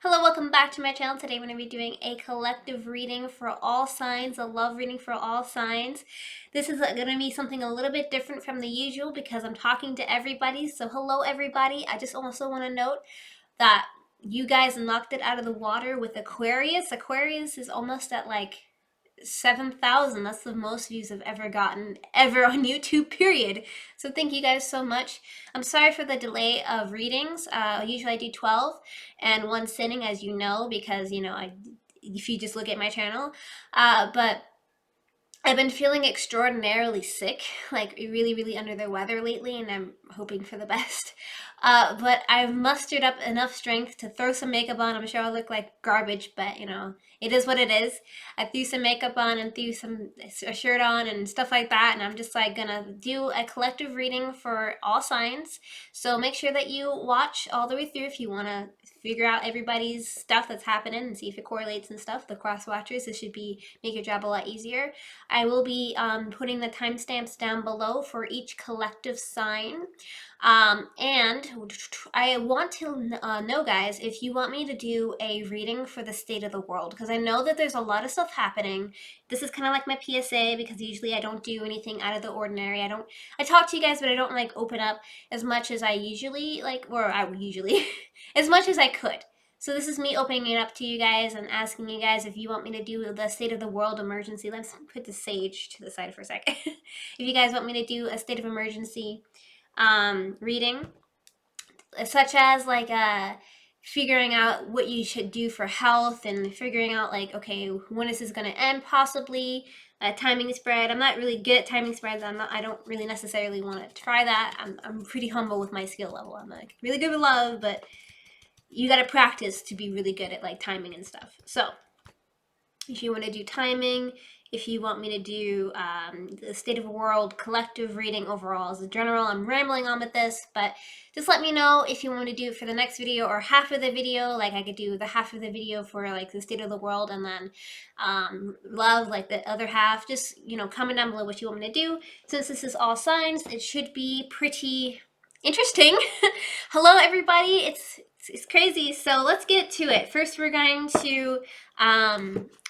Hello, welcome back to my channel. Today I'm going to be doing a collective reading for all signs, a love reading for all signs. This is going to be something a little bit different from the usual because I'm talking to everybody. So hello everybody. I just also want to note that you guys knocked it out of the water with Aquarius. Aquarius is almost at like 7,000. That's the most views I've ever gotten ever on YouTube, period. So thank you guys so much. I'm sorry for the delay of readings. Usually I do 12 and one sitting, as you know, because, if you just look at my channel. But I've been feeling extraordinarily sick, like really, really under the weather lately, and I'm hoping for the best. But I've mustered up enough strength to throw some makeup on. I'm sure I look like garbage, but it is what it is. I threw some makeup on and threw a shirt on and stuff like that, and I'm just like gonna do a collective reading for all signs. So make sure that you watch all the way through if you want to figure out everybody's stuff that's happening and see if it correlates and stuff. The cross watchers, this should make your job a lot easier. I will be putting the timestamps down below for each collective sign. And I want to know, guys, if you want me to do a reading for the state of the world, because I know that there's a lot of stuff happening. This is kind of like my PSA, because usually I don't do anything out of the ordinary. I talk to you guys, but I don't like open up as much as I usually as much as I could. So this is me opening it up to you guys and asking you guys if you want me to do the state of the world emergency. Let's put the sage to the side for a second. If you guys want me to do a state of emergency reading, such as like figuring out what you should do for health and figuring out like, okay, when is this going to end possibly, timing spread. I'm not really good at timing spreads. I don't really necessarily want to try that. I'm pretty humble with my skill level. I'm like really good with love, but you got to practice to be really good at like timing and stuff. So if you want to do timing, if you want me to do the state of the world collective reading overall as a general, I'm rambling on with this, but just let me know if you want to do it for the next video or half of the video. Like I could do the half of the video for like the state of the world and then love like the other half. Just, comment down below what you want me to do. Since this is all signs, it should be pretty interesting. Hello everybody, it's crazy. So let's get to it. First we're going to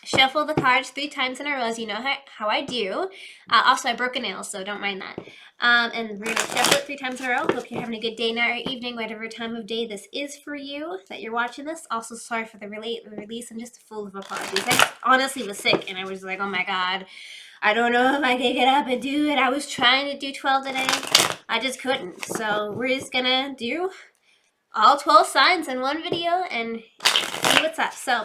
shuffle the cards 3 times in a row, as you know how I do. Also, I broke a nail, so don't mind that. And we're going to shuffle it 3 times in a row. Hope you're having a good day, night, or evening, whatever time of day this is for you that you're watching this. Also, sorry for the release. I'm just full of apologies. I honestly was sick, and I was like, oh my god, I don't know if I can get up and do it. I was trying to do 12 today. I just couldn't. So we're just going to do all 12 signs in one video and see what's up. So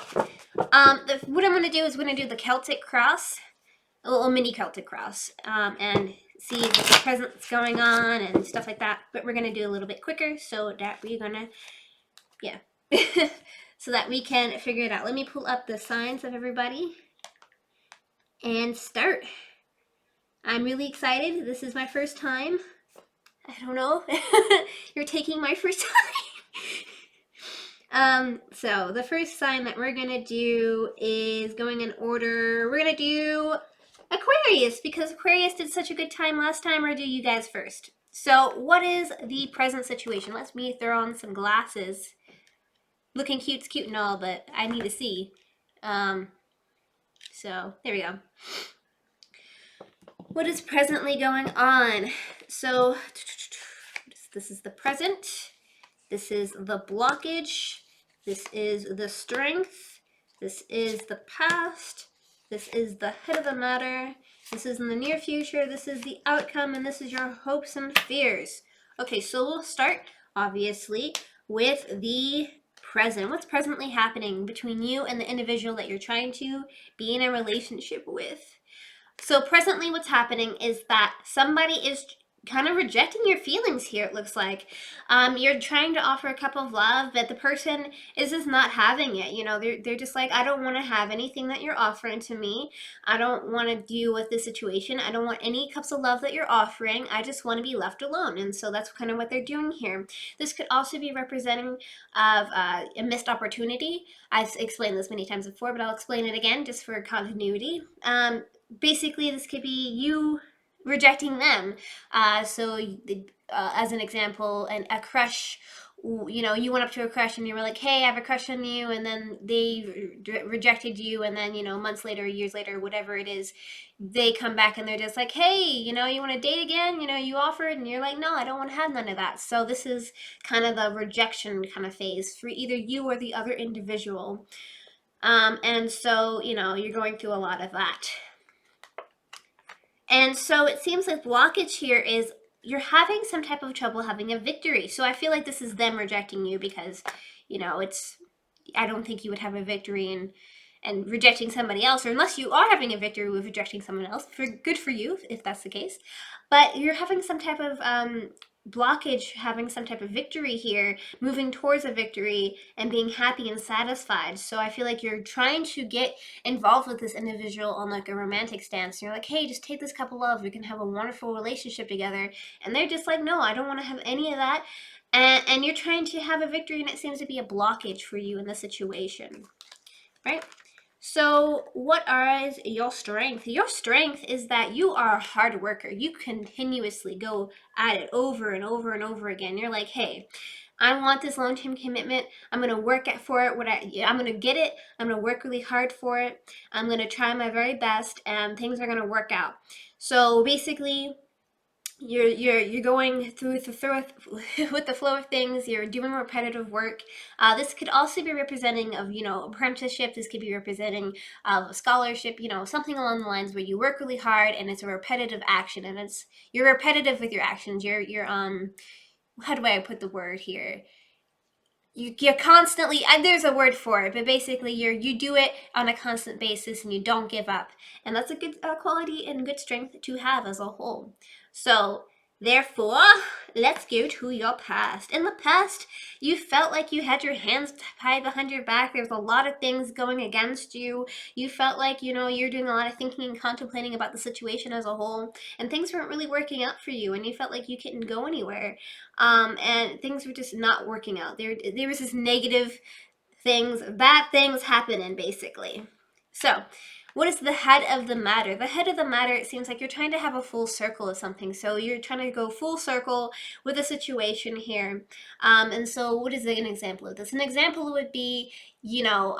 what I'm going to do is we're going to do the Celtic cross, a little mini Celtic cross, and see what's present's going on and stuff like that. But we're going to do a little bit quicker so that we're going to, so that we can figure it out. Let me pull up the signs of everybody and start. I'm really excited. This is my first time. I don't know. You're taking my first time. So the first sign that we're gonna do is going in order. We're gonna do Aquarius because Aquarius did such a good time last time. Or do you guys first? So what is the present situation? Let me throw on some glasses. Looking cute's cute and all, but I need to see. So there we go. What is presently going on? So this is the present. This is the blockage. This is the strength. This is the past. This is the head of the matter. This is in the near future. This is the outcome. And this is your hopes and fears. Okay, so we'll start, obviously, with the present. What's presently happening between you and the individual that you're trying to be in a relationship with? So presently what's happening is that somebody is kind of rejecting your feelings here, it looks like. You're trying to offer a cup of love, but the person is just not having it. They're just like, I don't want to have anything that you're offering to me. I don't want to deal with this situation. I don't want any cups of love that you're offering. I just want to be left alone. And so that's kind of what they're doing here. This could also be representing of a missed opportunity. I've explained this many times before, but I'll explain it again just for continuity. Basically, this could be you rejecting them. As an example, a crush you know, you went up to a crush and you were like, hey, I have a crush on you, and then they rejected you, and then, you know, months later, years later, whatever it is, they come back and they're just like, hey, you know, you want to date again? You know, you offered, and you're like, no, I don't want to have none of that. So this is kind of the rejection kind of phase for either you or the other individual. And so, you know, you're going through a lot of that. And so it seems like blockage here is you're having some type of trouble having a victory. So I feel like this is them rejecting you because, you know, I don't think you would have a victory and rejecting somebody else, or unless you are having a victory with rejecting someone else, good for you if that's the case. But you're having some type of blockage, having some type of victory here, moving towards a victory and being happy and satisfied. So I feel like you're trying to get involved with this individual on like a romantic stance. You're like, hey, just take this couple love, we can have a wonderful relationship together. And they're just like, no, I don't want to have any of that. And you're trying to have a victory, and it seems to be a blockage for you in the situation, right? So what is your strength? Your strength is that you are a hard worker. You continuously go at it over and over and over again. You're like, hey, I want this long-term commitment. I'm going to work for it. I'm going to get it. I'm going to work really hard for it. I'm going to try my very best, and things are going to work out. So basically, you're going through with the flow of things. You're doing repetitive work. This could also be representing of, you know, apprenticeship. This could be representing of a scholarship, you know, something along the lines where you work really hard and it's a repetitive action, and you're repetitive with your actions. You're how do I put the word here? You're constantly, there's a word for it, but basically you do it on a constant basis and you don't give up, and that's a good quality and good strength to have as a whole. So therefore, let's go to your past. In the past, you felt like you had your hands tied behind your back. There's a lot of things going against you. You felt like, you know, you're doing a lot of thinking and contemplating about the situation as a whole, and things weren't really working out for you, and you felt like you couldn't go anywhere. And things were just not working out. There was this negative things, bad things happening, basically. So what is the head of the matter? The head of the matter, it seems like you're trying to have a full circle of something. So you're trying to go full circle with a situation here. And so what is an example of this? An example would be, you know,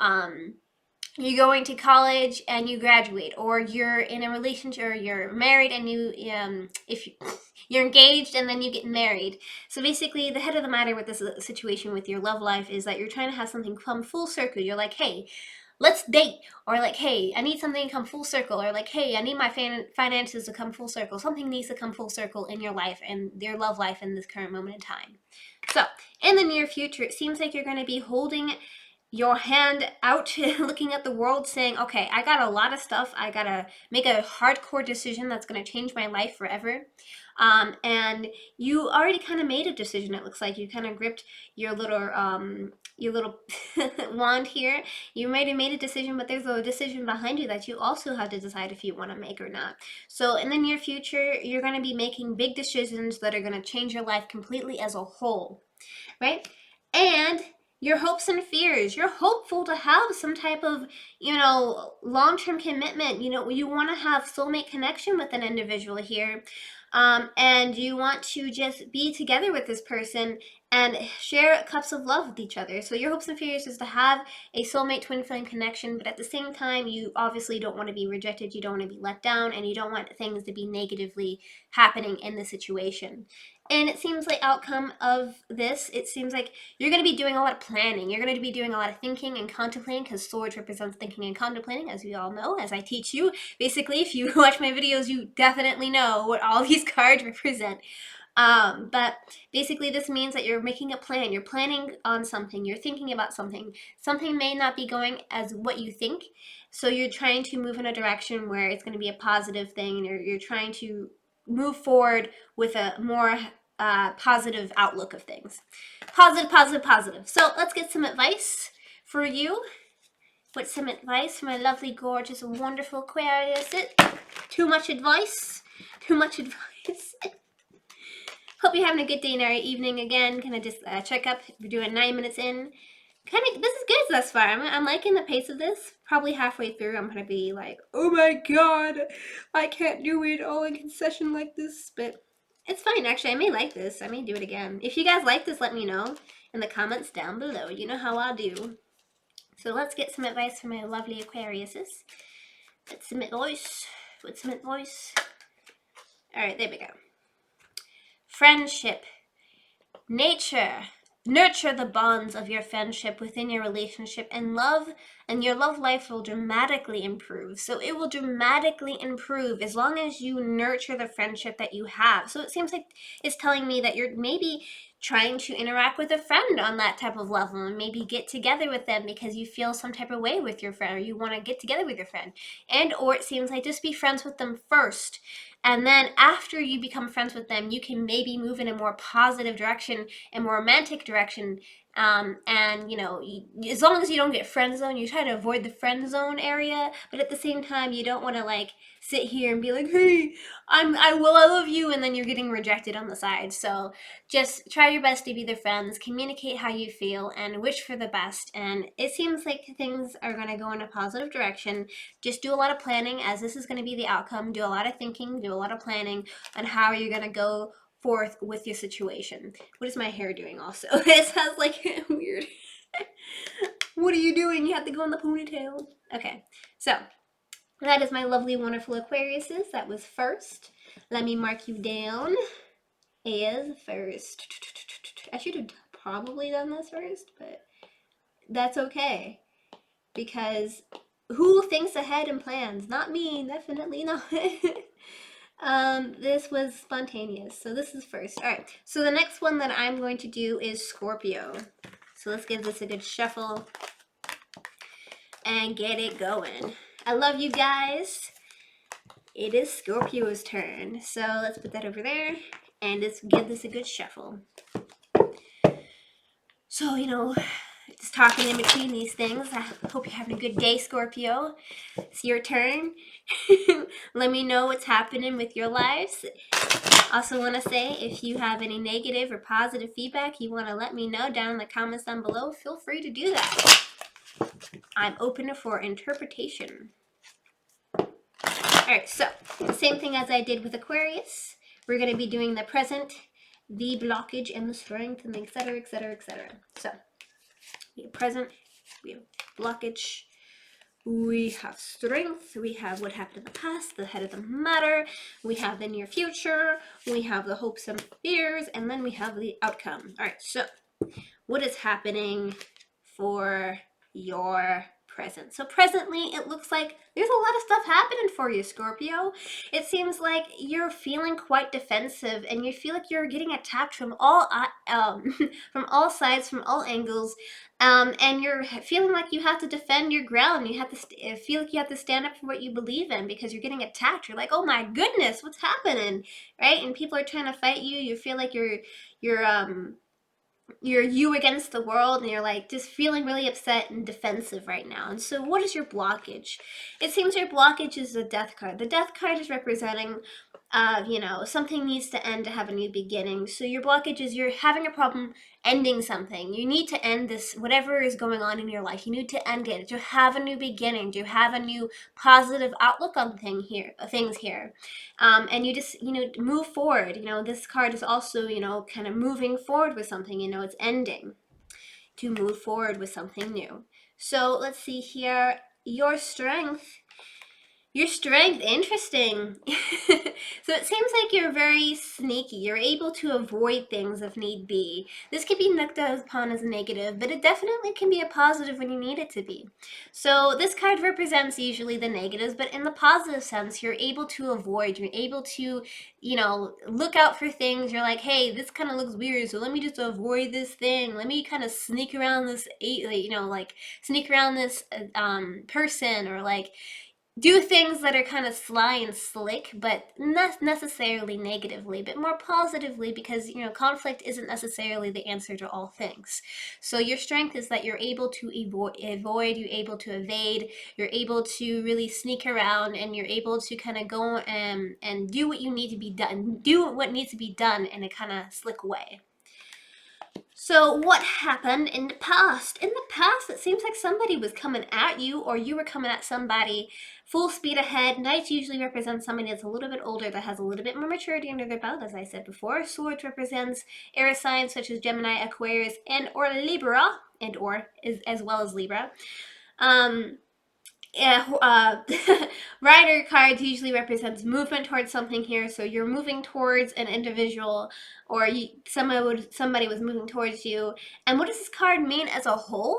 you're going to college and you graduate, or you're in a relationship, or you're married and you're engaged and then you get married. So basically, the head of the matter with this situation with your love life is that you're trying to have something come full circle. You're like, hey, let's date, or like, hey, I need something to come full circle, or like, hey, I need my finances to come full circle. Something needs to come full circle in your life and your love life in this current moment in time. So in the near future, it seems like you're going to be holding your hand out, looking at the world, saying, okay, I got a lot of stuff. I got to make a hardcore decision that's going to change my life forever. And you already kind of made a decision. It looks like you kind of gripped your little wand here. You might have made a decision, but there's a decision behind you that you also have to decide if you want to make or not. So in the near future, you're going to be making big decisions that are going to change your life completely as a whole, right? And your hopes and fears. You're hopeful to have some type of, you know, long-term commitment. You know, you want to have soulmate connection with an individual here. And you want to just be together with this person and share cups of love with each other. So your hopes and fears is to have a soulmate twin flame connection, but at the same time, you obviously don't want to be rejected, you don't want to be let down, and you don't want things to be negatively happening in the situation. And it seems like outcome of this, it seems like you're going to be doing a lot of planning. You're going to be doing a lot of thinking and contemplating, because swords represents thinking and contemplating, as we all know, as I teach you. Basically, if you watch my videos, you definitely know what all these cards represent. But basically this means that you're making a plan. You're planning on something. You're thinking about something. Something may not be going as what you think. So you're trying to move in a direction where it's going to be a positive thing. And you're trying to move forward with a more positive outlook of things. Positive, positive, positive. So let's get some advice for you. What's some advice for my lovely, gorgeous, wonderful Aquarius? Too much advice? Too much advice? Hope you're having a good day or evening. Again, kind of just check up. We're doing 9 minutes in. This is good thus far. I'm liking the pace of this. Probably halfway through, I'm going to be like, oh my god, I can't do it all in concession like this. But It's fine, actually. I may like this. I may do it again. If you guys like this, let me know in the comments down below. You know how I'll do. So let's get some advice from my lovely Aquariuses. Let's submit voice. Let's submit voice. Alright, there we go. Friendship. Nature. Nurture the bonds of your friendship within your relationship, and your love life will dramatically improve. So it will dramatically improve as long as you nurture the friendship that you have. So it seems like it's telling me that you're maybe trying to interact with a friend on that type of level, and maybe get together with them because you feel some type of way with your friend, or you want to get together with your friend. And or it seems like just be friends with them first, and then after you become friends with them, you can maybe move in a more positive direction and more romantic direction. And you know, as long as you don't get friend zone, you try to avoid the friend zone area. But at the same time, you don't want to like sit here and be like, hey, I love you, and then you're getting rejected on the side. So just try your best to be their friends, communicate how you feel, and wish for the best. And it seems like things are going to go in a positive direction. Just do a lot of planning, as this is going to be the outcome. Do a lot of thinking, do a lot of planning on how you're going to go forth with your situation. What is my hair doing also? It sounds like weird. What are you doing? You have to go in the ponytail. Okay, so that is my lovely, wonderful Aquariuses. That was first. Let me mark you down as first. I should have probably done this first, but that's okay. Because who thinks ahead and plans? Not me, definitely not. This was spontaneous, so this is first. All right, so the next one that I'm going to do is Scorpio. So let's give this a good shuffle and get it going. I love you guys. It is Scorpio's turn, so let's put that over there and let's give this a good shuffle. So, you know, just talking in between these things. I hope you're having a good day, Scorpio. It's your turn. Let me know what's happening with your lives. Also want to say, if you have any negative or positive feedback you want to let me know down in the comments down below, feel free to do that. I'm open for interpretation. Alright, so the same thing as I did with Aquarius. We're going to be doing the present, the blockage, and the strength, and etc., etc., etc. So, we have present, we have blockage, we have strength, we have what happened in the past, the head of the matter, we have the near future, we have the hopes and fears, and then we have the outcome. Alright, so what is happening for your present? So presently, it looks like there's a lot of stuff happening for you, Scorpio. It seems like you're feeling quite defensive, and you feel like you're getting attacked from all from all sides, from all angles, and you're feeling like you have to defend your ground. You have to feel like you have to stand up for what you believe in because you're getting attacked. You're like, oh my goodness, what's happening, right? And people are trying to fight you. You feel like you're you against the world, and you're like just feeling really upset and defensive right now. And so what is your blockage? It seems your blockage is the death card. The death card is representing you know, something needs to end to have a new beginning. So your blockage is you're having a problem ending something. You need to end this, whatever is going on in your life. You need to end it to have a new beginning, to have a new positive outlook on things here. And you just, you know, move forward. You know, this card is also, you know, kind of moving forward with something. You know, it's ending to move forward with something new. So let's see here. Your strength, interesting. So it seems like you're very sneaky. You're able to avoid things if need be. This could be looked upon as a negative, but it definitely can be a positive when you need it to be. So this card represents usually the negatives, but in the positive sense, you're able to avoid. You're able to, you know, look out for things. You're like, hey, this kind of looks weird, so let me just avoid this thing. Let me kind of sneak around this, you know, like sneak around this person, or like do things that are kind of sly and slick, but not necessarily negatively, but more positively, because, you know, conflict isn't necessarily the answer to all things. So your strength is that you're able to avoid, you're able to evade, you're able to really sneak around, and you're able to kind of go and do what you need to be done, do what needs to be done in a kind of slick way. So what happened in the past? In the past, it seems like somebody was coming at you or you were coming at somebody full speed ahead. Knights usually represent somebody that's a little bit older, that has a little bit more maturity under their belt, as I said before. Swords represents air signs such as Gemini, Aquarius, and or Libra, and or is as well as Libra. Yeah, rider cards usually represents movement towards something here. So you're moving towards an individual, or somebody was moving towards you. And what does this card mean as a whole?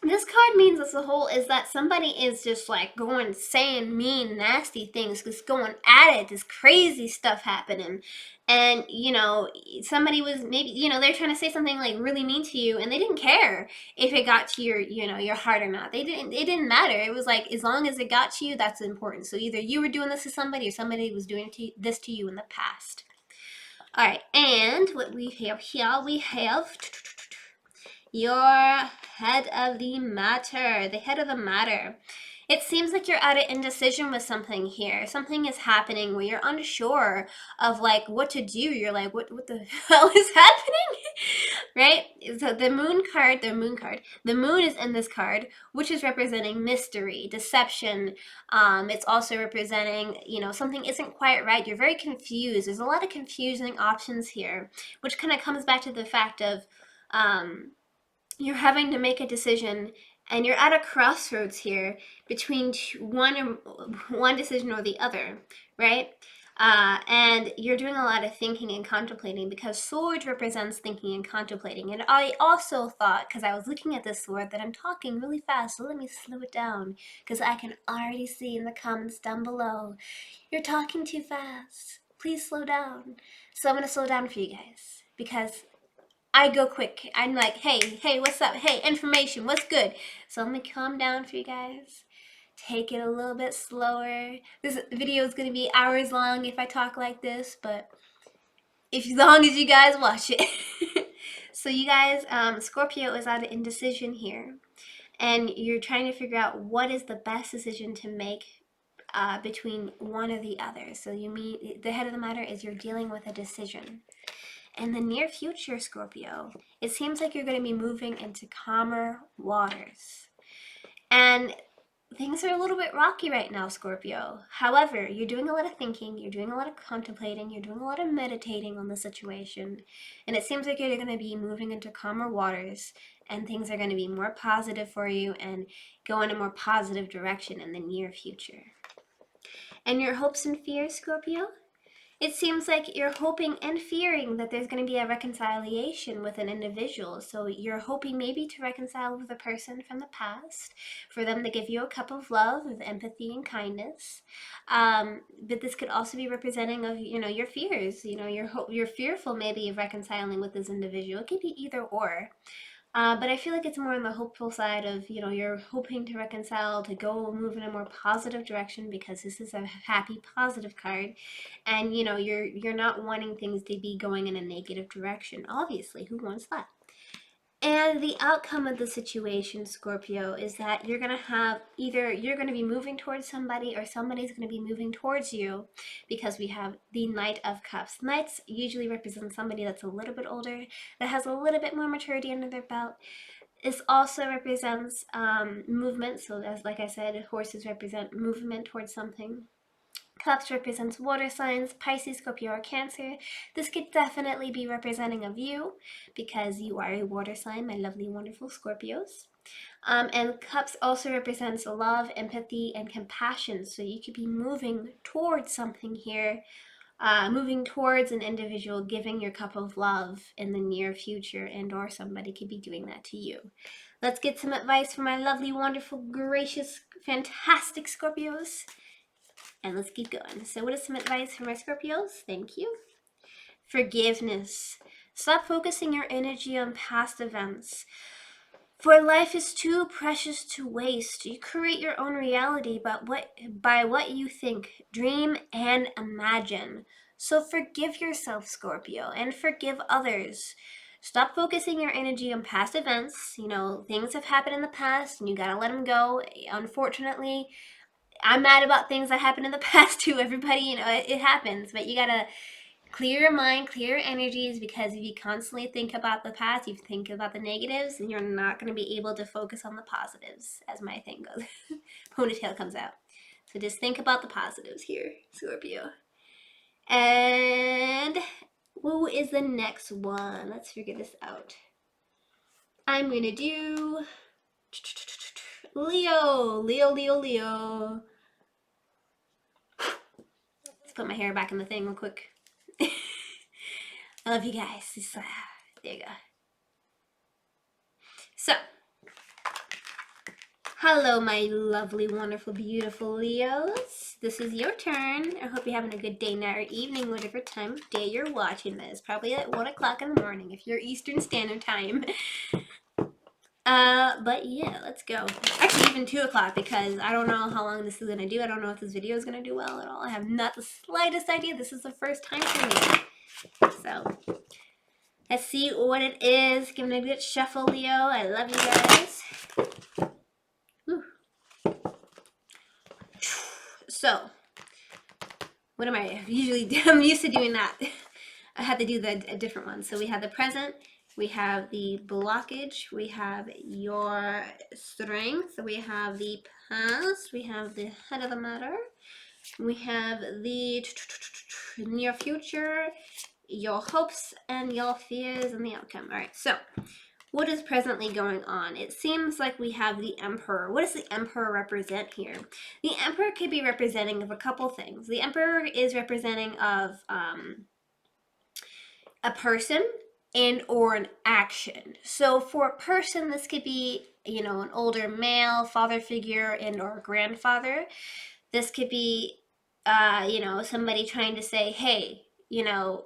This card means as a whole is that somebody is just like going, saying mean, nasty things, just going at it, this crazy stuff happening. And, you know, somebody was maybe, you know, they're trying to say something like really mean to you and they didn't care if it got to your, you know, your heart or not. It didn't matter. It was like, as long as it got to you, that's important. So either you were doing this to somebody or somebody was doing this to you in the past. All right. And what we have here, we have your head of the matter. The head of the matter. It seems like you're at an indecision with something here. Something is happening where you're unsure of like what to do. You're like, what the hell is happening? Right? So the moon is in this card, which is representing mystery, deception. It's also representing, you know, something isn't quite right. You're very confused. There's a lot of confusing options here, which kind of comes back to the fact of you're having to make a decision and you're at a crossroads here between one decision or the other, right? And you're doing a lot of thinking and contemplating because sword represents thinking and contemplating. And I also thought, because I was looking at this sword, that I'm talking really fast, so let me slow it down because I can already see in the comments down below, you're talking too fast. Please slow down. So I'm going to slow down for you guys because I go quick. I'm like, hey, what's up? Hey, information, what's good? So let me calm down for you guys. Take it a little bit slower. This video is going to be hours long if I talk like this, but as long as you guys watch it. So you guys, Scorpio is at an indecision here. And you're trying to figure out what is the best decision to make between one or the other. So you mean the head of the matter is you're dealing with a decision. In the near future, Scorpio, it seems like you're going to be moving into calmer waters. And things are a little bit rocky right now, Scorpio. However, you're doing a lot of thinking, you're doing a lot of contemplating, you're doing a lot of meditating on the situation. And it seems like you're going to be moving into calmer waters and things are going to be more positive for you and go in a more positive direction in the near future. And your hopes and fears, Scorpio? It seems like you're hoping and fearing that there's going to be a reconciliation with an individual. So you're hoping maybe to reconcile with a person from the past, for them to give you a cup of love, of empathy and kindness. But this could also be representing of, you know, your fears. You know, you're fearful maybe of reconciling with this individual. It could be either or. But I feel like it's more on the hopeful side of, you know, you're hoping to reconcile, to go move in a more positive direction because this is a happy, positive card. And, you know, you're not wanting things to be going in a negative direction. Obviously, who wants that? And the outcome of the situation, Scorpio, is that you're going to have either you're going to be moving towards somebody or somebody's going to be moving towards you because we have the Knight of Cups. Knights usually represent somebody that's a little bit older, that has a little bit more maturity under their belt. This also represents movement. So as like I said, horses represent movement towards something. Cups represents water signs, Pisces, Scorpio, or Cancer. This could definitely be representing of you because you are a water sign, my lovely, wonderful Scorpios. And cups also represents love, empathy, and compassion. So you could be moving towards something here, moving towards an individual, giving your cup of love in the near future, and or somebody could be doing that to you. Let's get some advice from my lovely, wonderful, gracious, fantastic Scorpios. And let's keep going. So what is some advice for my Scorpios? Thank you. Forgiveness. Stop focusing your energy on past events. For life is too precious to waste. You create your own reality by what you think, dream, and imagine. So forgive yourself, Scorpio, and forgive others. Stop focusing your energy on past events. You know, things have happened in the past and you gotta let them go. Unfortunately, I'm mad about things that happened in the past too. Everybody, you know, it happens, but you gotta Clear your mind, clear your energies, because if you constantly think about the past, you think about the negatives, and you're not going to be able to focus on the positives, as my thing goes. Ponytail comes out. So just think about the positives here, Scorpio. And who is the next one? Let's figure this out. I'm going to do Leo. Leo. Let's put my hair back in the thing real quick. I love you guys. There you go. So, hello, my lovely, wonderful, beautiful Leos. This is your turn. I hope you're having a good day, night, or evening, whatever time of day you're watching this. Probably at 1 o'clock in the morning if you're Eastern Standard Time. But yeah, let's go. Actually, even 2 o'clock, because I don't know how long this is gonna do. I don't know if this video is gonna do well at all. I have not the slightest idea. This is the first time for me. So, let's see what it is. Give it a good shuffle, Leo. I love you guys. Whew. So, what am I usually? I'm used to doing that. I had to do a different one. So we have the present, we have the blockage, we have your strength, we have the past, we have the head of the matter, we have the near future, your hopes and your fears, and the outcome. All right, so what is presently going on? It seems like we have the Emperor. What does the Emperor represent here? The Emperor could be representing of a couple things. The Emperor is representing of a person and or an action. So for a person, this could be, you know, an older male, father figure and or grandfather. This could be, you know, somebody trying to say, hey, you know,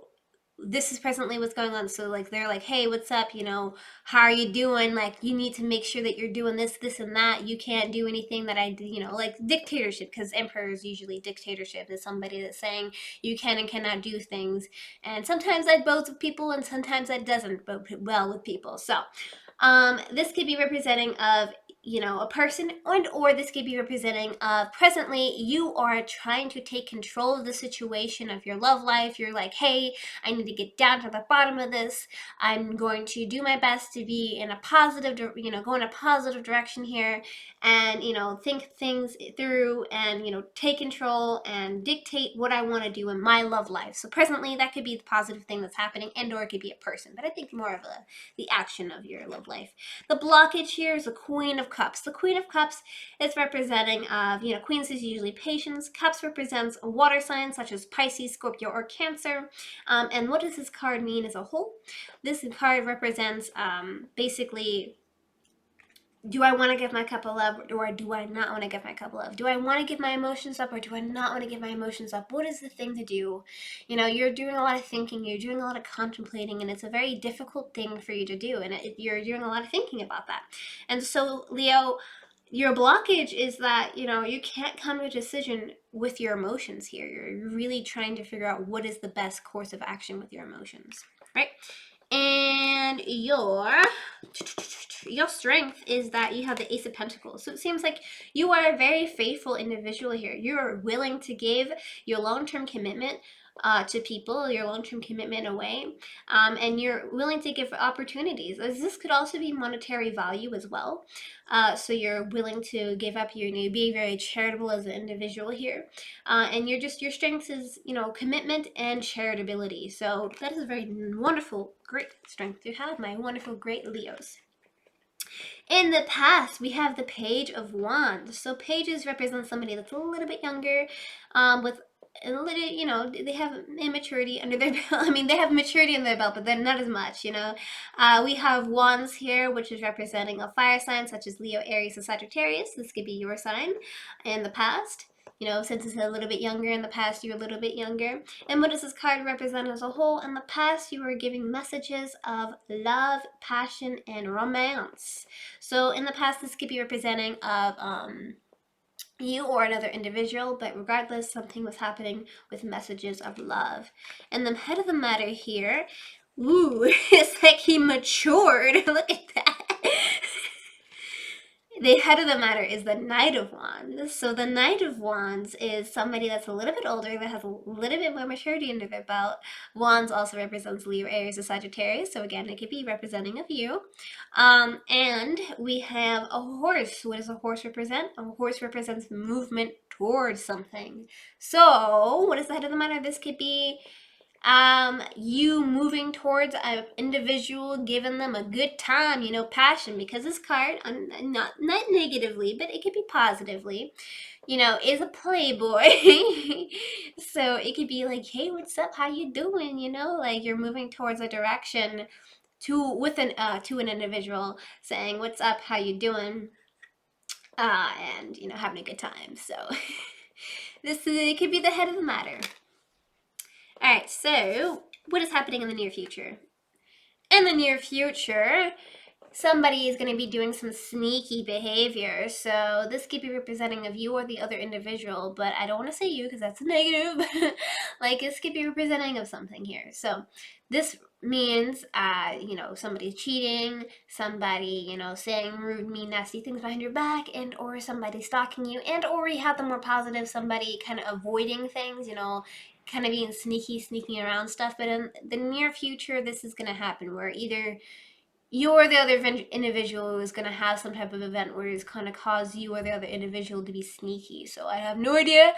this is presently what's going on. So like they're like, hey, what's up, you know, how are you doing? Like, you need to make sure that you're doing this and that. You can't do anything that I do, you know, like dictatorship, because emperor is usually dictatorship, is somebody that's saying you can and cannot do things. And sometimes that bodes with people and sometimes that doesn't bode well with people. So this could be representing of, you know, a person, and or this could be representing of presently you are trying to take control of the situation of your love life. You're like, hey, I need to get down to the bottom of this. I'm going to do my best to be in a positive, you know, go in a positive direction here, and, you know, think things through and, you know, take control and dictate what I want to do in my love life. So presently that could be the positive thing that's happening, and or it could be a person, but I think more of the action of your love life. The blockage here is the Queen of Cups. The Queen of Cups is representing of, you know, Queens is usually patience. Cups represents a water sign such as Pisces, Scorpio, or Cancer. And what does this card mean as a whole? This card represents basically, do I want to give my cup of love, or do I not want to give my cup of love? Do I want to give my emotions up, or do I not want to give my emotions up? What is the thing to do? You know, you're doing a lot of thinking, you're doing a lot of contemplating, and it's a very difficult thing for you to do, and you're doing a lot of thinking about that. And so, Leo, your blockage is that, you know, you can't come to a decision with your emotions here. You're really trying to figure out what is the best course of action with your emotions, right? And your strength is that you have the Ace of Pentacles. So it seems like you are a very faithful individual here. You are willing to give your long-term commitment to people, your long-term commitment away, and you're willing to give opportunities. This could also be monetary value as well. So you're willing to give up your, you be very charitable as an individual here, and your strength is, you know, commitment and charitability. So that is a very wonderful, great strength to have, my wonderful, great Leos. In the past, we have the Page of Wands. So pages represent somebody that's a little bit younger, with a little, you know, they have immaturity under their belt. I mean, they have maturity in their belt, but they're not as much, you know. We have Wands here, which is representing a fire sign such as Leo, Aries, and Sagittarius. This could be your sign in the past. You know, since it's a little bit younger in the past, you're a little bit younger. And what does this card represent as a whole? In the past, you were giving messages of love, passion, and romance. So in the past, this could be representing of you or another individual, but regardless, something was happening with messages of love. And the head of the matter here, ooh, it's like he matured. Look at that. The head of the matter is the Knight of Wands. So the Knight of Wands is somebody that's a little bit older, that has a little bit more maturity under their belt. Wands also represents Libra, Aries, or Sagittarius. So again, it could be representing of you. And we have a horse. What does a horse represent? A horse represents movement towards something. So what is the head of the matter? This could be you moving towards an individual, giving them a good time, you know, passion, because this card, not negatively, but it could be positively, you know, is a playboy. So it could be like, hey, what's up, how you doing, you know, like you're moving towards a direction to an individual, saying what's up, how you doing, and you know, having a good time. So it could be the head of the matter. All right, so what is happening in the near future? In the near future, somebody is going to be doing some sneaky behavior. So this could be representing of you or the other individual, but I don't want to say you because that's negative. Like this could be representing of something here. So this means, you know, somebody's cheating, somebody, you know, saying rude, mean, nasty things behind your back, and or somebody stalking you, and or you have the more positive, somebody kind of avoiding things, you know, kind of being sneaking around stuff. But in the near future, this is going to happen where either you or the other individual is going to have some type of event where it's going to cause you or the other individual to be sneaky. So I have no idea,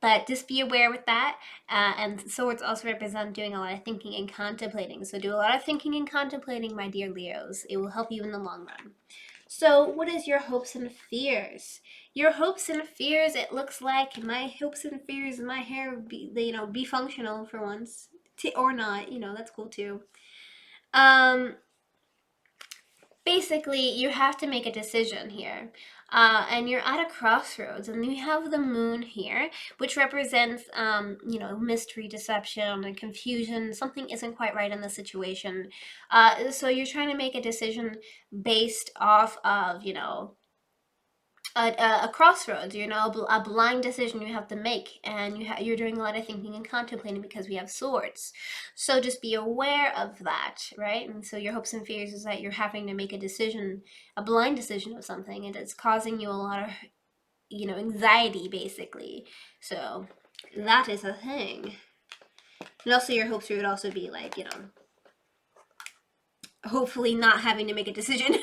but just be aware with that. And swords also represent doing a lot of thinking and contemplating. So do a lot of thinking and contemplating, my dear Leos. It will help you in the long run. So what is your hopes and fears? Your hopes and fears, it looks like my hopes and fears, my hair be, you know, be functional for once, or not, you know, that's cool too. Basically, you have to make a decision here. And you're at a crossroads, and you have the moon here, which represents, you know, mystery, deception, and confusion. Something isn't quite right in the situation. So you're trying to make a decision based off of, you know, a crossroads, you know, a blind decision you have to make, and you're doing a lot of thinking and contemplating because we have swords. So just be aware of that, right? And so your hopes and fears is that you're having to make a decision, a blind decision of something, and it's causing you a lot of, you know, anxiety basically. So that is a thing. And also your hopes would also be like, you know, hopefully not having to make a decision.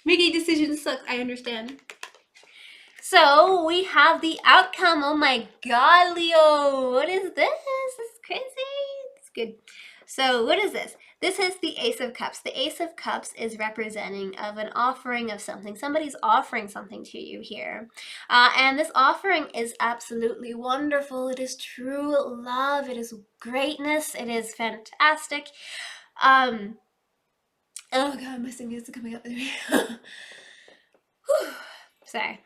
Making decisions sucks, I understand. So we have the outcome. Oh my god, Leo. What is this? This is crazy. It's good. So what is this? This is the Ace of Cups. The Ace of Cups is representing of an offering of something. Somebody's offering something to you here. And this offering is absolutely wonderful. It is true love. It is greatness. It is fantastic. Oh god, my fingers are coming up there. Sorry.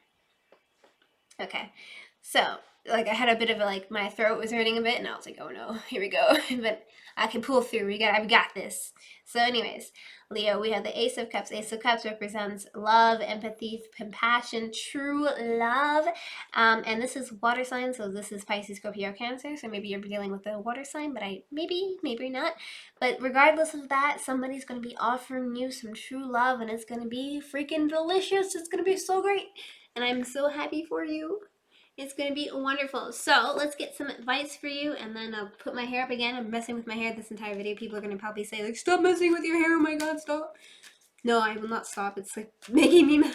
Okay, so like I had a bit of a, like my throat was hurting a bit, and I was like, oh no, here we go. But I can pull through. We got this. So anyways, Leo, we have the Ace of Cups. Ace of Cups represents love, empathy, compassion, true love. And this is water sign, so this is Pisces, Scorpio, Cancer. So maybe you're dealing with a water sign, but maybe not. But regardless of that, somebody's going to be offering you some true love, and it's going to be freaking delicious. It's going to be so great. And I'm so happy for you. It's going to be wonderful. So let's get some advice for you, and then I'll put my hair up again. I'm messing with my hair this entire video. People are going to probably say, like, stop messing with your hair. Oh my god, stop. No, I will not stop. It's like making me mad.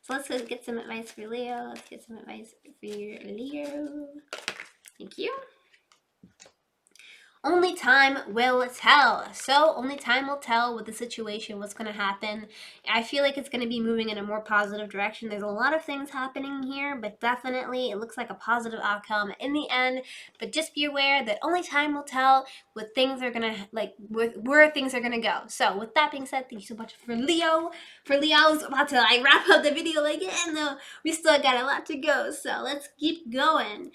So let's get some advice for Leo. Let's get some advice for Leo. Thank you. Only time will tell. So only time will tell with the situation, what's going to happen. I feel like it's going to be moving in a more positive direction. There's a lot of things happening here, but definitely it looks like a positive outcome in the end. But just be aware that only time will tell what things are going to, like, where things are going to go. So with that being said, thank you so much for Leo. For Leo's about to like wrap up the video again, though we still got a lot to go. So let's keep going.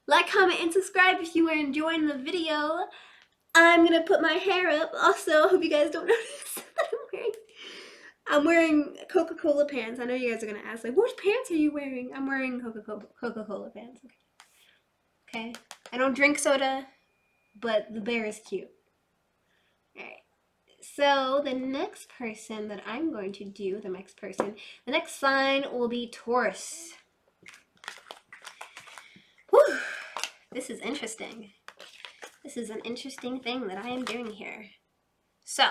Like, comment, and subscribe if you were enjoying the video. I'm gonna put my hair up. Also, I hope you guys don't notice that I'm wearing Coca-Cola pants. I know you guys are gonna ask, like, which pants are you wearing? I'm wearing Coca-Cola pants. Okay. I don't drink soda, but the bear is cute. Alright. so the next person that I'm going to do, the next sign will be Taurus. Whew, this is interesting. This is an interesting thing that I am doing here. So,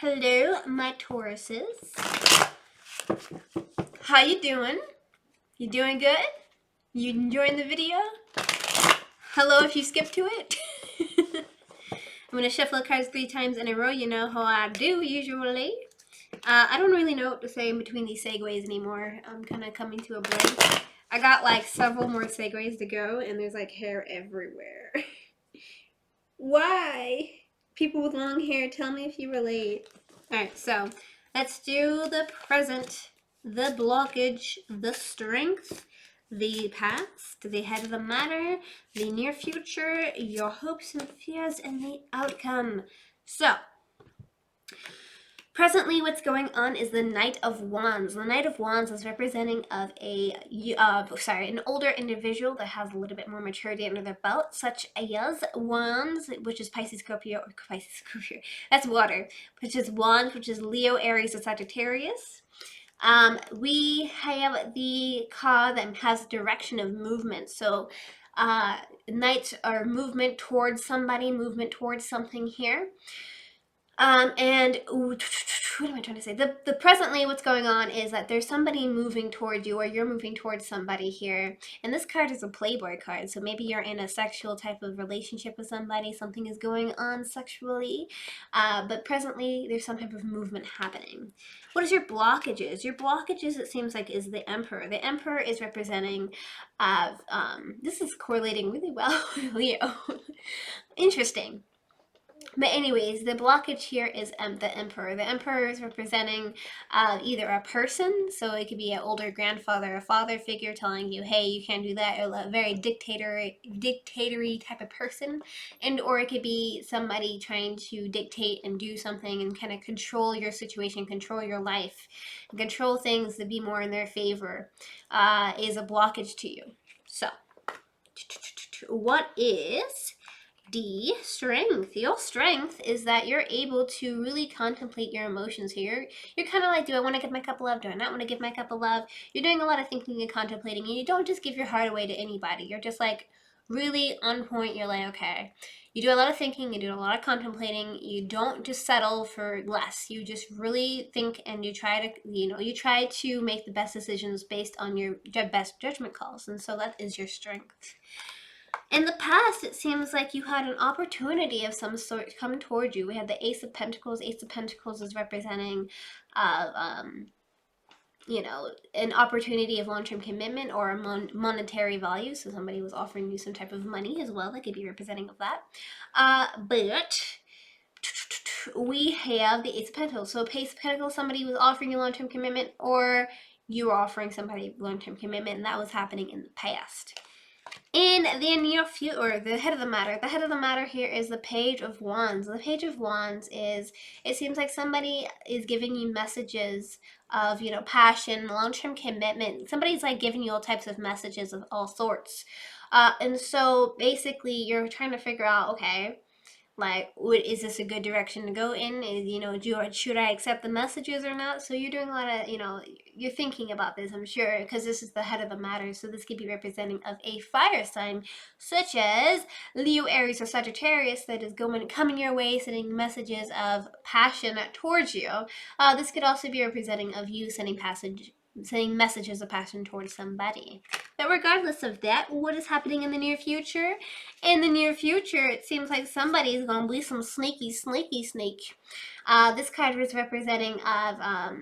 hello, my Tauruses. How you doing? You doing good? You enjoying the video? Hello if you skipped to it. I'm going to shuffle the cards 3 times in a row. You know how I do usually. I don't really know what to say in between these segues anymore. I'm kind of coming to a break. I got like several more segues to go and there's like hair everywhere. Why? People with long hair, tell me if you relate. Alright, so let's do the present, the blockage, the strength, the past, the head of the matter, the near future, your hopes and fears, and the outcome. So, presently what's going on is the Knight of Wands. The Knight of Wands is representing of an older individual that has a little bit more maturity under their belt, such as Wands, which is Pisces, Scorpio, that's water, which is Wands, which is Leo, Aries, or Sagittarius. We have the card that has direction of movement. So Knights are movement towards somebody, movement towards something here. And what am I trying to say? The presently what's going on is that there's somebody moving toward you, or you're moving towards somebody here. And this card is a playboy card. So maybe you're in a sexual type of relationship with somebody. Something is going on sexually. But presently there's some type of movement happening. What is your blockages? Your blockages, it seems like, is the Emperor. The Emperor is representing this is correlating really well with Leo. Interesting. But anyways, the blockage here is the Emperor. The Emperor is representing either a person, so it could be an older grandfather, a father figure telling you, hey, you can't do that, or a very dictatory type of person, and or it could be somebody trying to dictate and do something and kind of control your situation, control your life, and control things to be more in their favor, is a blockage to you. So, what is the strength? Your strength is that you're able to really contemplate your emotions here. You're kind of like, do I want to give my cup of love? Do I not want to give my cup of love? You're doing a lot of thinking and contemplating, and you don't just give your heart away to anybody. You're just like really on point. You're like, okay. You do a lot of thinking, you do a lot of contemplating. You don't just settle for less. You just really think, and you try to make the best decisions based on your best judgment calls. And so that is your strength. In the past, it seems like you had an opportunity of some sort come toward you. We had the Ace of Pentacles. Ace of Pentacles is representing, an opportunity of long-term commitment or a monetary value. So somebody was offering you some type of money as well. That could be representing of that. But we have the Ace of Pentacles. So Ace of Pentacles, somebody was offering you long-term commitment, or you were offering somebody long-term commitment, and that was happening in the past. In the near future, or the head of the matter here is the Page of Wands. The Page of Wands is, it seems like somebody is giving you messages of, passion, long-term commitment. Somebody's like giving you all types of messages of all sorts. And so basically you're trying to figure out, okay, like, is this a good direction to go in? Should I accept the messages or not? So you're doing a lot of, you're thinking about this, I'm sure, because this is the head of the matter. So this could be representing of a fire sign, such as Leo, Aries, or Sagittarius, that is coming your way, sending messages of passion towards you. This could also be representing of you sending messages of passion towards somebody. But regardless of that, what is happening in the near future? In the near future, it seems like somebody is going to be some sneaky snake. This card is representing of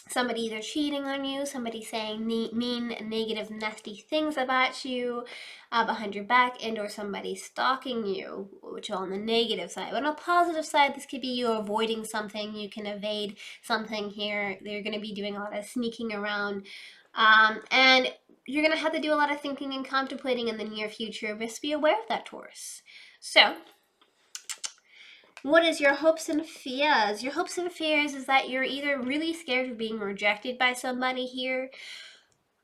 somebody either cheating on you, somebody saying mean, negative, nasty things about you behind your back, and or somebody stalking you, which are on the negative side. But on a positive side, this could be you avoiding something. You can evade something here. They're going to be doing a lot of sneaking around. And you're going to have to do a lot of thinking and contemplating in the near future. Just be aware of that, Taurus. So, what is your hopes and fears? Your hopes and fears is that you're either really scared of being rejected by somebody here,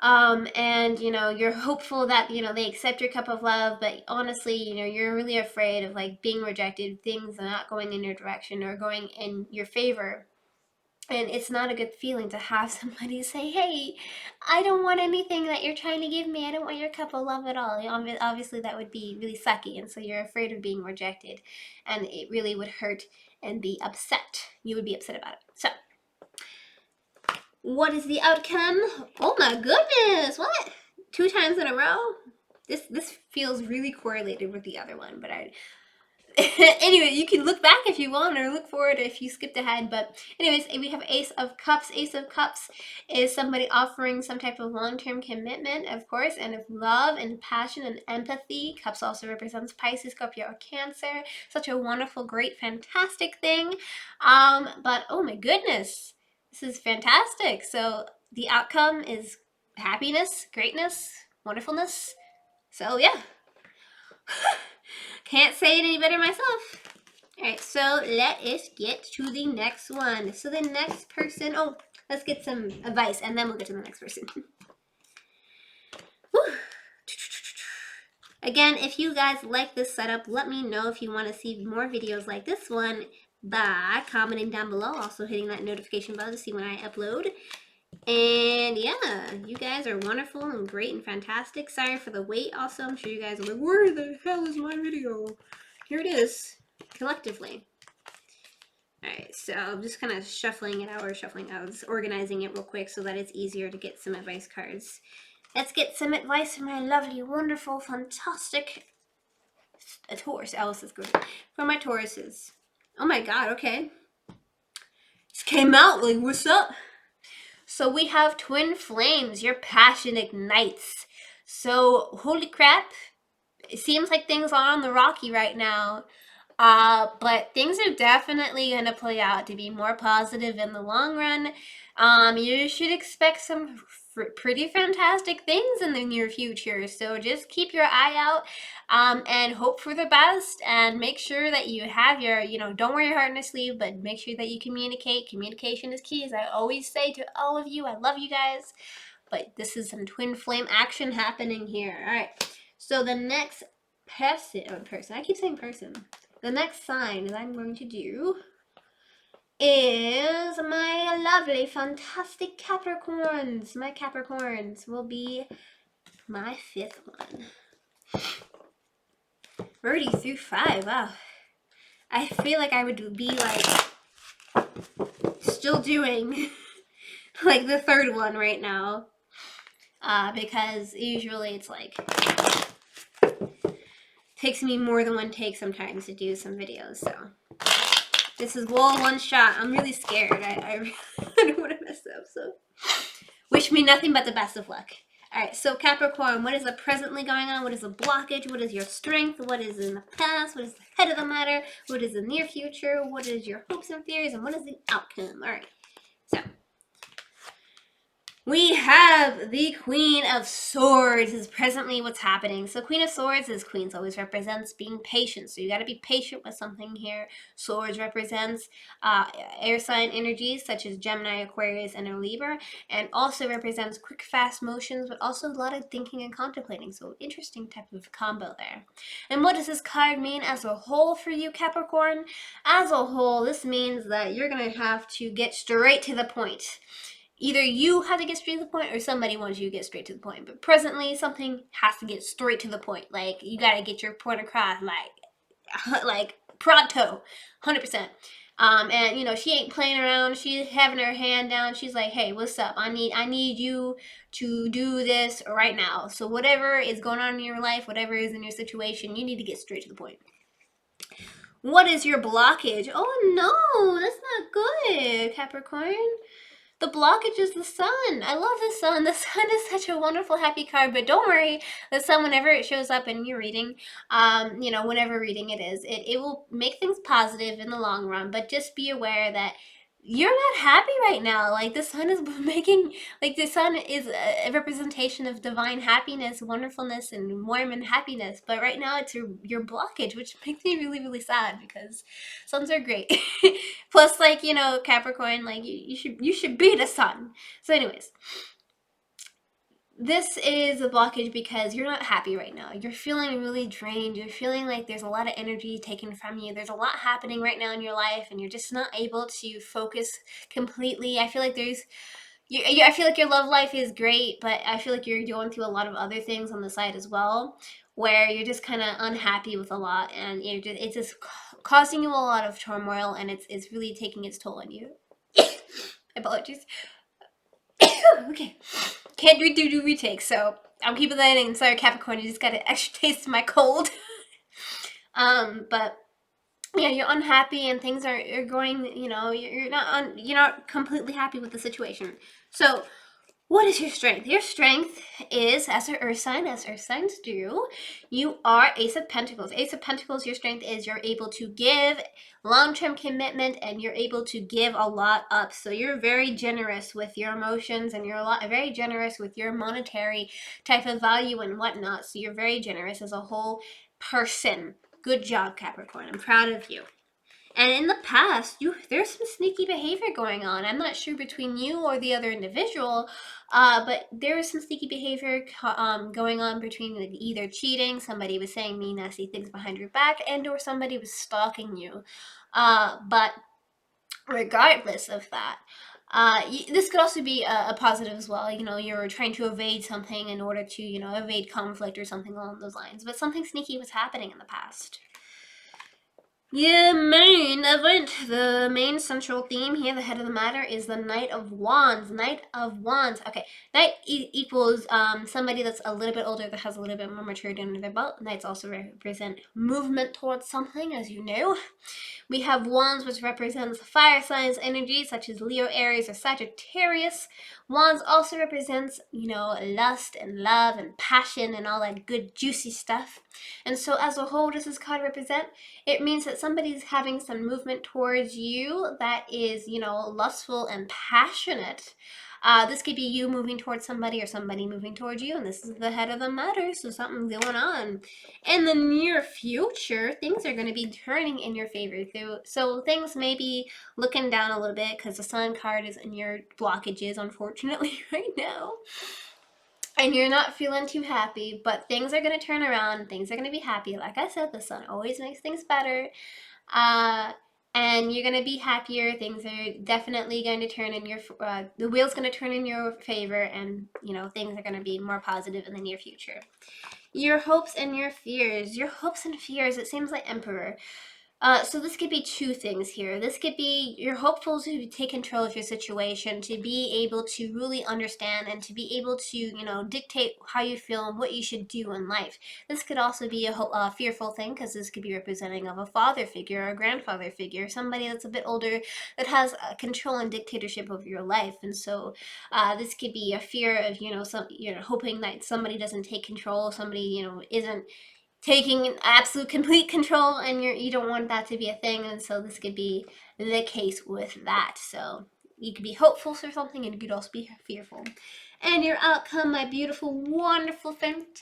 And you know, you're hopeful that, you know, they accept your cup of love, but honestly, you know, you're really afraid of like being rejected, things not going in your direction or going in your favor. And it's not a good feeling to have somebody say, hey, I don't want anything that you're trying to give me. I don't want your cup of love at all. Obviously, that would be really sucky. And so you're afraid of being rejected. And it really would hurt and be upset. You would be upset about it. So, what is the outcome? Oh my goodness. What? 2 times in a row? This feels really correlated with the other one, but anyway, you can look back if you want or look forward if you skipped ahead. But anyways, we have Ace of Cups. Ace of Cups is somebody offering some type of long-term commitment, of course, and of love and passion and empathy. Cups also represents Pisces, Scorpio, or Cancer. Such a wonderful, great, fantastic thing. But oh my goodness, this is fantastic. So the outcome is happiness, greatness, wonderfulness. So yeah. Can't say it any better myself. Alright, so let us get to the next one. So the next person, oh, let's get some advice and then we'll get to the next person. Again, if you guys like this setup, let me know if you want to see more videos like this one by commenting down below, also hitting that notification bell to see when I upload. And yeah, you guys are wonderful and great and fantastic. Sorry for the wait also. I'm sure you guys are like, where the hell is my video? Here it is, collectively. Alright, so I'm just kind of shuffling it out, just organizing it real quick so that it's easier to get some advice cards. Let's get some advice from my lovely, wonderful, fantastic Taurus. Alice is good. For my Tauruses. Oh my god, okay. Just came out, like, what's up? So we have twin flames. Your passion ignites. So, holy crap. It seems like things are on the rocky right now. But things are definitely going to play out to be more positive in the long run. You should expect some pretty fantastic things in the near future. So just keep your eye out, and hope for the best, and make sure that you have your, you know, don't wear your heart on your sleeve, but make sure that you communicate. Communication is key, as I always say to all of you. I love you guys, but this is some twin flame action happening here. All right. So the next person, I keep saying person. The next sign that I'm going to do is my lovely, fantastic Capricorns. My Capricorns will be my 5th one. We're already through 5. Wow. I feel like I would be like still doing like the 3rd one right now. Because usually it's like takes me more than one take sometimes to do some videos, so this is all one shot. I'm really scared. I don't want to mess up, so wish me nothing but the best of luck. Alright, so Capricorn, what is presently going on? What is the blockage? What is your strength? What is in the past? What is the head of the matter? What is the near future? What is your hopes and fears? And what is the outcome? Alright, so we have the Queen of Swords is presently what's happening. So Queen of Swords, as Queens always represents being patient. So you got to be patient with something here. Swords represents air sign energies such as Gemini, Aquarius, and Libra. And also represents quick, fast motions, but also a lot of thinking and contemplating. So interesting type of combo there. And what does this card mean as a whole for you, Capricorn? As a whole, this means that you're going to have to get straight to the point. Either you have to get straight to the point or somebody wants you to get straight to the point. But presently, something has to get straight to the point. Like, you got to get your point across, like pronto, 100%. And, you know, she ain't playing around. She's having her hand down. She's like, hey, what's up? I need you to do this right now. So whatever is going on in your life, whatever is in your situation, you need to get straight to the point. What is your blockage? Oh, no, that's not good, Capricorn. The blockage is the sun. I love the sun. The sun is such a wonderful, happy card. But don't worry, the sun, whenever it shows up in your reading, you know, whenever reading it is, it will make things positive in the long run. But just be aware that you're not happy right now. Like, the sun is making, like, the sun is a representation of divine happiness, wonderfulness, and warm and happiness. But right now it's your blockage, which makes me really, really sad because suns are great. Plus, like, you know, Capricorn, like, you should be the sun. So anyways, this is a blockage because you're not happy right now. You're feeling really drained. You're feeling like there's a lot of energy taken from you. There's a lot happening right now in your life, and you're just not able to focus completely. I feel like I feel like your love life is great, but I feel like you're going through a lot of other things on the side as well, where you're just kind of unhappy with a lot, and it's just causing you a lot of turmoil, and it's really taking its toll on you. Apologies. Okay. Can't do retakes, so I'm keeping that in. Sorry, Capricorn, you just got an extra taste of my cold. But yeah, you're unhappy and things are going, you're not completely happy with the situation. So what is your strength? Your strength is, as an earth sign, as earth signs do, you are Ace of Pentacles. Ace of Pentacles, your strength is you're able to give long-term commitment, and you're able to give a lot up. So you're very generous with your emotions, and you're very generous with your monetary type of value and whatnot. So you're very generous as a whole person. Good job, Capricorn. I'm proud of you. And in the past, there's some sneaky behavior going on. I'm not sure between you or the other individual, but there was some sneaky behavior going on between either cheating, somebody was saying mean, nasty things behind your back, and or somebody was stalking you. But regardless of that, this could also be a positive as well. You're trying to evade something in order to, evade conflict or something along those lines. But something sneaky was happening in the past. Yeah, main event. The main central theme here, the head of the matter, is the Knight of Wands. Knight of Wands. Okay, Knight equals somebody that's a little bit older, that has a little bit more maturity under their belt. Knights also represent movement towards something, as you know. We have Wands, which represents fire signs energy, such as Leo, Aries, or Sagittarius. Wands also represents, lust and love and passion and all that good juicy stuff. And so as a whole, does this card represent? It means that somebody's having some movement towards you that is, lustful and passionate. This could be you moving towards somebody or somebody moving towards you, and this is the head of the matter, so something's going on. In the near future, things are going to be turning in your favor. So things may be looking down a little bit because the Sun card is in your blockages, unfortunately, right now. And you're not feeling too happy, but things are going to turn around. Things are going to be happy. Like I said, the Sun always makes things better. And you're going to be happier. Things are definitely going to turn in your, the wheel's going to turn in your favor, and, things are going to be more positive in the near future. Your hopes and your fears. Your hopes and fears, it seems like Emperor. So this could be two things here. This could be you're hopeful to take control of your situation, to be able to really understand and to be able to, dictate how you feel and what you should do in life. This could also be a fearful thing, because this could be representing of a father figure or a grandfather figure, somebody that's a bit older that has control and dictatorship over your life. And so this could be a fear of, hoping that somebody doesn't take control, somebody, isn't taking absolute complete control, and you don't want that to be a thing. And so this could be the case with that. So you could be hopeful for something, and you could also be fearful. And your outcome, my beautiful, wonderful, fantastic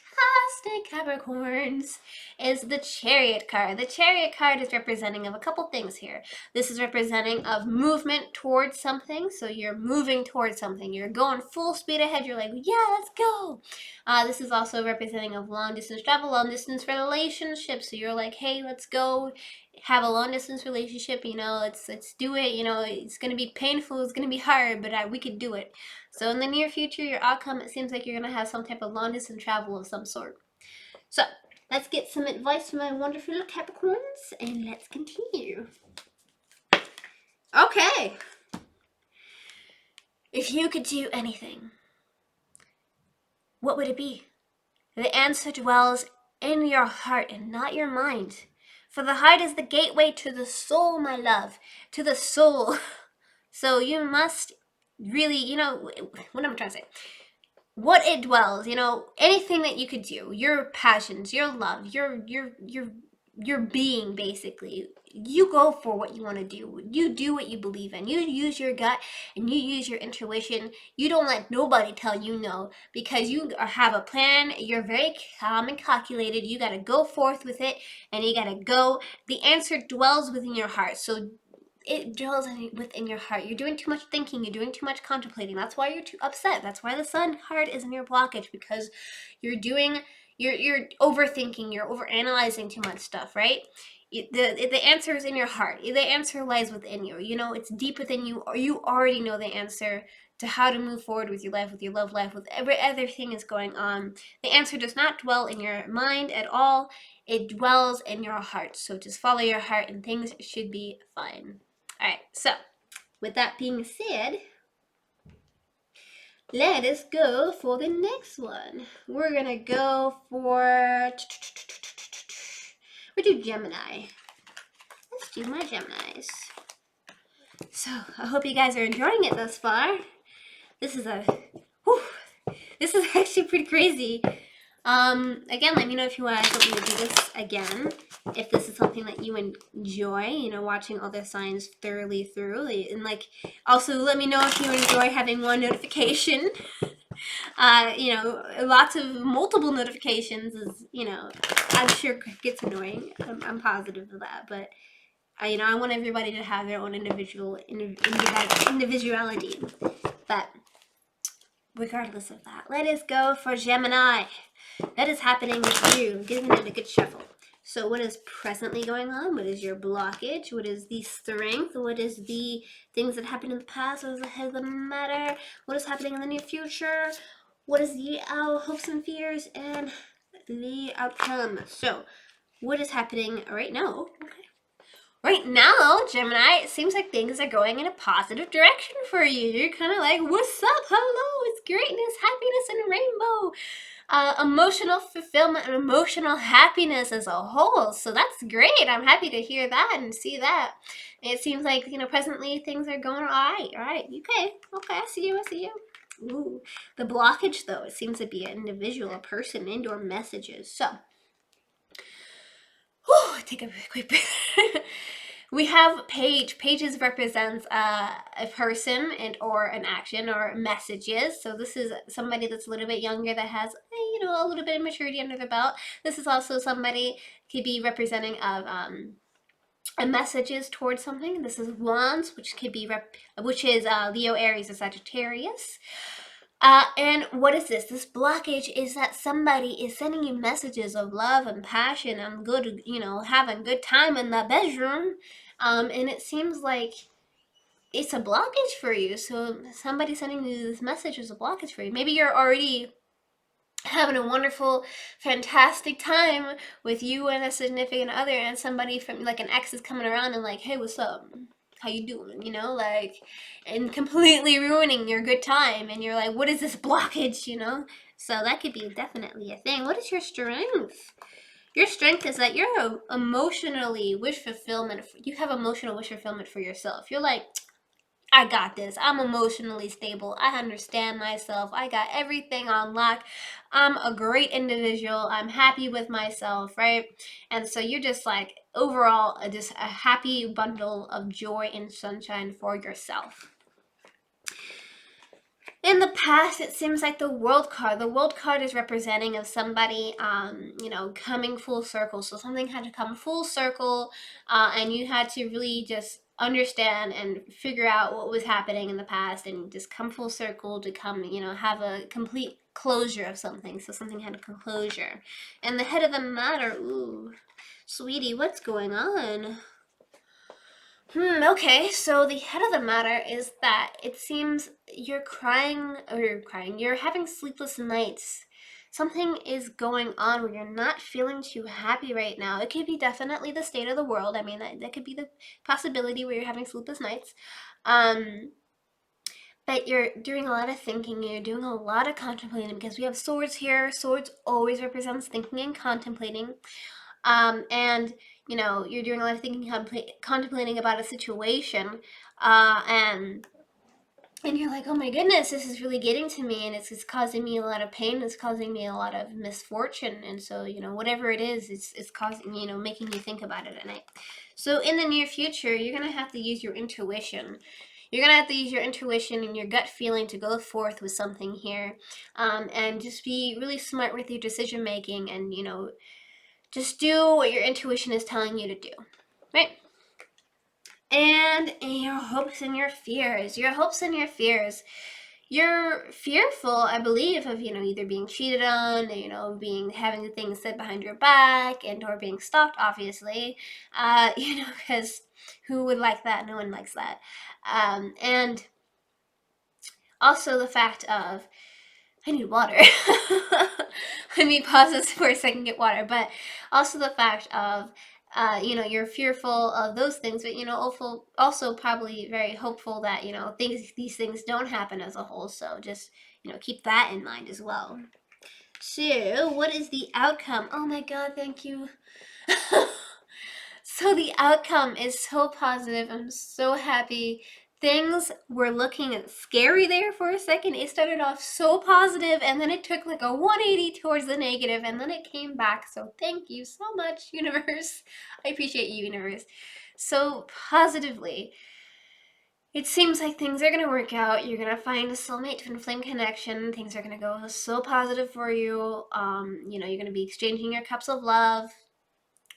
Capricorns, is the Chariot card. The Chariot card is representing of a couple things here. This is representing of movement towards something. So you're moving towards something. You're going full speed ahead. You're like, yeah, let's go. This is also representing of long distance travel, long distance relationships. So you're like, hey, let's go have a long distance relationship. Let's do it. It's gonna be painful. It's gonna be hard, but we could do it. So in the near future, your outcome, it seems like you're gonna have some type of long distance travel of some sort. So let's get some advice from my wonderful little Capricorns, and let's continue. Okay. If you could do anything, what would it be? The answer dwells in your heart and not your mind. For the heart is the gateway to the soul, my love, to the soul. So you must really, what am I trying to say? What it dwells, anything that you could do, your passions, your love, your being, basically. You go for what you want to do. You do what you believe in. You use your gut and you use your intuition. You don't let nobody tell you no, because you have a plan. You're very calm and calculated. You got to go forth with it, and you got to go. The answer dwells within your heart. So it dwells within your heart. You're doing too much thinking. You're doing too much contemplating. That's why you're too upset. That's why the sun card is in your blockage, because you're overthinking. You're overanalyzing too much stuff, right? The answer is in your heart. The answer lies within you. You know, it's deep within you, or you already know the answer to how to move forward with your life, with your love life, with every other thing is going on. The answer does not dwell in your mind at all. It dwells in your heart. So just follow your heart and things should be fine. All right, so with that being said, let us go for the next one. We're gonna go for, we do Gemini. Let's do my Geminis. So I hope you guys are enjoying it thus far. This is actually pretty crazy. Again, let me know if you guys want me to do this again. If this is something that you enjoy, you know, watching all the signs thoroughly through. And like, also let me know if you enjoy having one notification. You know, multiple notifications is, you know, I'm sure gets annoying. I'm positive of that, but you know, I want everybody to have their own individuality. But regardless of that, let us go for Gemini. That is happening with you. Giving it a good shuffle. So what is presently going on? What is your blockage? What is the strength? What is the things that happened in the past? What is the head of the matter? What is happening in the near future? What is the hopes and fears and the outcome? So what is happening right now? Okay. Right now, Gemini, it seems like things are going in a positive direction for you. You're kind of like, what's up? Hello, it's greatness, happiness, and rainbow. Emotional fulfillment and emotional happiness as a whole. So that's great. I'm happy to hear that and see that. It seems like, you know, presently things are going all right. All right. Okay. I see you. Ooh. The blockage, though, it seems to be an individual, a person, and/or messages. So, take a quick breath. We have page. Pages represents a person and or an action or messages. So this is somebody that's a little bit younger that has, you know, a little bit of maturity under their belt. This is also somebody could be representing of a messages towards something. This is wands, which could be which is Leo, Aries, or Sagittarius. And what is this? This blockage is that somebody is sending you messages of love and passion and good, you know, having good time in the bedroom. And it seems like it's a blockage for you. So somebody sending you this message is a blockage for you. Maybe you're already having a wonderful, fantastic time with you and a significant other, and somebody from like an ex is coming around and like, hey, what's up? How you doing? You know, like, and completely ruining your good time, and you're like, what is this blockage? You know, so that could be definitely a thing. What is your strength? Your strength is that you're emotionally wish fulfillment. You have emotional wish fulfillment for yourself. You're like, I got this. I'm emotionally stable. I understand myself. I got everything on lock. I'm a great individual. I'm happy with myself, right? And so you're just like overall just a happy bundle of joy and sunshine for yourself. In the past, it seems like the world card is representing of somebody, you know, coming full circle. So something had to come full circle, and you had to really just understand and figure out what was happening in the past and just come full circle to come, you know, have a complete closure of something. So something had a closure. And the head of the matter, ooh, sweetie, what's going on? Okay, so the head of the matter is that it seems you're you're having sleepless nights. Something is going on where you're not feeling too happy right now. It could be definitely the state of the world. I mean, that could be the possibility where you're having sleepless nights. But you're doing a lot of thinking, you're doing a lot of contemplating, because we have swords here. Swords always represents thinking and contemplating. And you know, you're doing a lot of thinking, contemplating about a situation, and you're like, oh my goodness, this is really getting to me, and it's causing me a lot of pain, it's causing me a lot of misfortune, and so, you know, whatever it is, it's causing, you know, making you think about it at night. So in the near future, you're gonna have to use your intuition. You're gonna have to use your intuition and your gut feeling to go forth with something here, and just be really smart with your decision making, and, you know, just do what your intuition is telling you to do, right? And your hopes and your fears. Your hopes and your fears. You're fearful, I believe, of, either being cheated on, having things said behind your back, and or being stalked, obviously, because who would like that? No one likes that. And also the fact of, I need water. Let me pause this for a second, get water. But also the fact of, you're fearful of those things, but, also probably very hopeful that, these things don't happen as a whole. So just, keep that in mind as well. So what is the outcome? Oh my God, thank you. So the outcome is so positive. I'm so happy. Things were looking scary there for a second. It started off so positive, and then it took like a 180 towards the negative, and then it came back. So thank you so much, universe. I appreciate you, universe. So positively, it seems like things are going to work out. You're going to find a soulmate twin flame connection. Things are going to go so positive for you. You're going to be exchanging your cups of love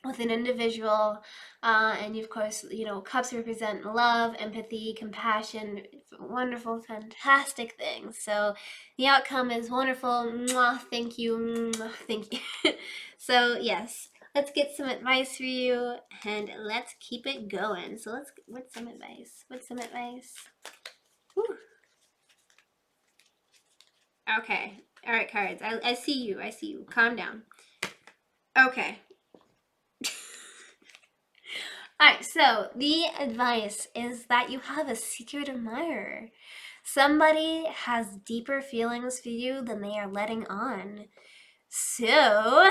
with an individual, and of course, cups represent love, empathy, compassion, wonderful, fantastic things. So the outcome is wonderful. Mwah, thank you. Mwah, thank you. So yes, let's get some advice for you, and let's keep it going. So what's some advice? Whew. Okay, all right, cards. I see you. Calm down. Okay. Alright, so the advice is that you have a secret admirer. Somebody has deeper feelings for you than they are letting on. So,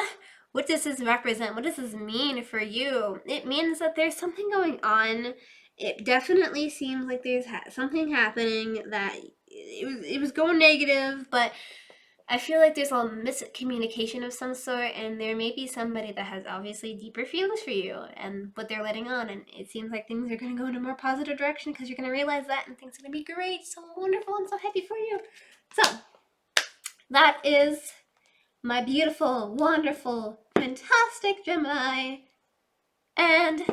what does this represent? What does this mean for you? It means that there's something going on. It definitely seems like there's something happening that it was going negative, but I feel like there's a miscommunication of some sort, and there may be somebody that has obviously deeper feelings for you and what they're letting on, and it seems like things are going to go in a more positive direction because you're going to realize that, and things are going to be great. So wonderful. I'm so happy for you. So that is my beautiful, wonderful, fantastic Gemini. And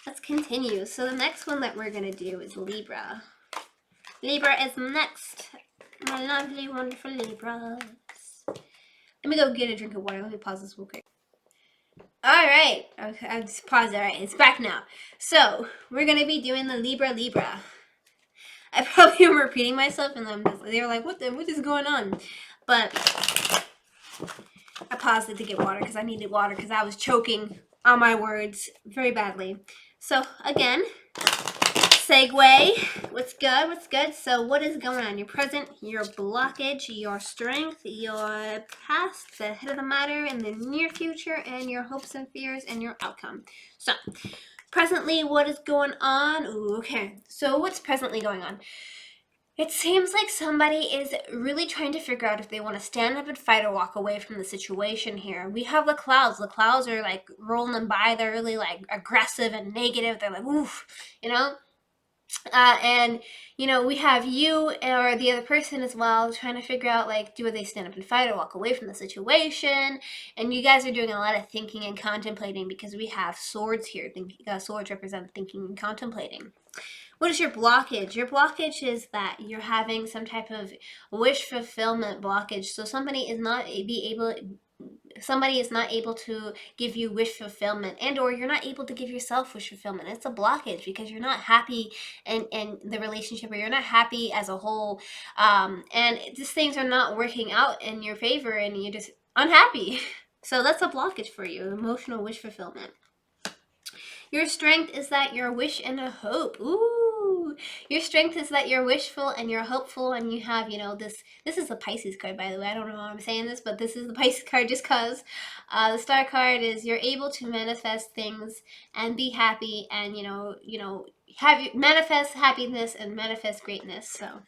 let's continue. So the next one that we're going to do is Libra. Libra is next. My lovely, wonderful Libras. Let me go get a drink of water. Let me pause this real quick. Alright. Okay, I just paused it. Alright, it's back now. So, we're going to be doing the Libra. I probably am repeating myself, and they're like, what is going on? But I paused it to get water because I needed water because I was choking on my words very badly. So, again, segue. What's good? So what is going on? Your present, your blockage, your strength, your past, the head of the matter, and the near future, and your hopes and fears, and your outcome. So presently, what is going on? Ooh, okay, so what's presently going on? It seems like somebody is really trying to figure out if they want to stand up and fight or walk away from the situation here. We have the clouds. The clouds are like rolling them by. They're really like aggressive and negative. They're like, oof, and we have you or the other person as well trying to figure out, like, do they stand up and fight or walk away from the situation. And you guys are doing a lot of thinking and contemplating because we have swords here. Swords represent thinking and contemplating. What is your blockage? Your blockage is that you're having some type of wish fulfillment blockage. So somebody is not able to give you wish fulfillment, and or you're not able to give yourself wish fulfillment. It's a blockage because you're not happy in the relationship, or you're not happy as a whole, and these things are not working out in your favor, and you're just unhappy. So that's a blockage for you, emotional wish fulfillment. Your strength is that you're a wish and a hope. Ooh, your strength is that you're wishful and you're hopeful, and you have, this is a Pisces card, by the way. I don't know why I'm saying this, but this is the Pisces card just because. The star card is you're able to manifest things and be happy, and, manifest happiness and manifest greatness. So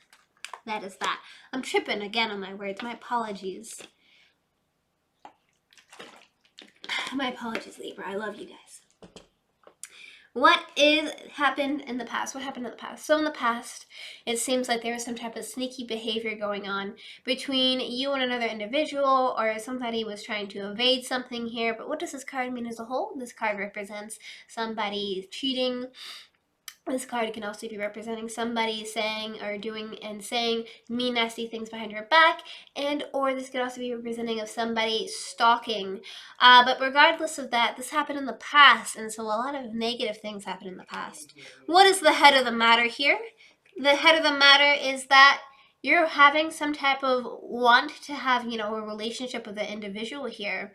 that is that. I'm tripping again on my words. My apologies. My apologies, Libra. I love you guys. What happened in the past? What happened in the past? So in the past, it seems like there was some type of sneaky behavior going on between you and another individual, or somebody was trying to evade something here. But what does this card mean as a whole? This card represents somebody cheating, This card can also be representing somebody saying or doing and saying mean, nasty things behind your back, and or this could also be representing of somebody stalking. But regardless of that, this happened in the past, and so a lot of negative things happen in the past. What is the head of the matter here? The head of the matter is that you're having some type of want to have, a relationship with the individual here.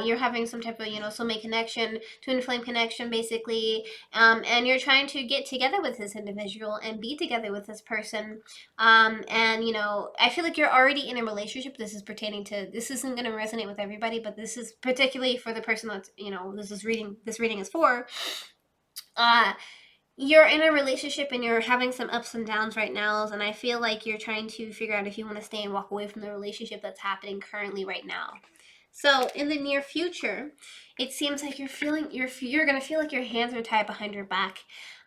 You're having some type of, soulmate connection, twin flame connection, basically. And you're trying to get together with this individual and be together with this person. And, I feel like you're already in a relationship. This isn't going to resonate with everybody, but this is particularly for the person that's, this reading is for. You're in a relationship and you're having some ups and downs right now, and I feel like you're trying to figure out if you want to stay and walk away from the relationship that's happening currently right now. So in the near future, it seems like you're going to feel like your hands are tied behind your back,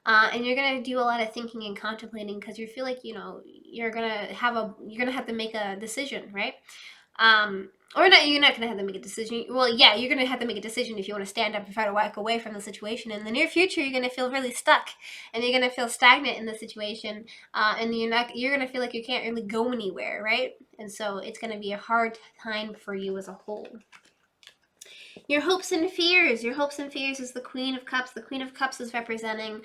and you're going to do a lot of thinking and contemplating because you feel like you're going to have to make a decision, right? Or not, you're not going to have to make a decision. Well, yeah, you're going to have to make a decision if you want to stand up and try to walk away from the situation. In the near future, you're going to feel really stuck, and you're going to feel stagnant in the situation, and you're going to feel like you can't really go anywhere, right? And so it's going to be a hard time for you as a whole. Your hopes and fears. Your hopes and fears is the Queen of Cups. The Queen of Cups is representing,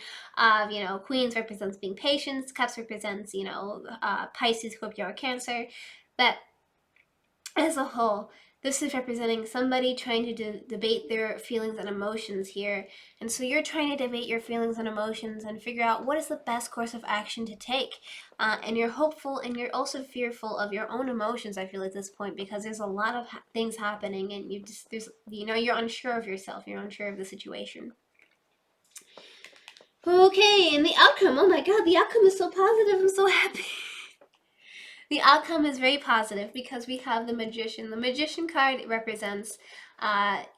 Queens represents being patient. Cups represents, Pisces, Scorpio, or Cancer. That as a whole, this is representing somebody trying to debate their feelings and emotions here. And so you're trying to debate your feelings and emotions and figure out what is the best course of action to take. And you're hopeful, and you're also fearful of your own emotions, I feel, at this point, because there's a lot of things happening, and you're unsure of yourself. You're unsure of the situation. Okay, and the outcome. Oh my God, the outcome is so positive. I'm so happy. The outcome is very positive because we have the Magician. The Magician card represents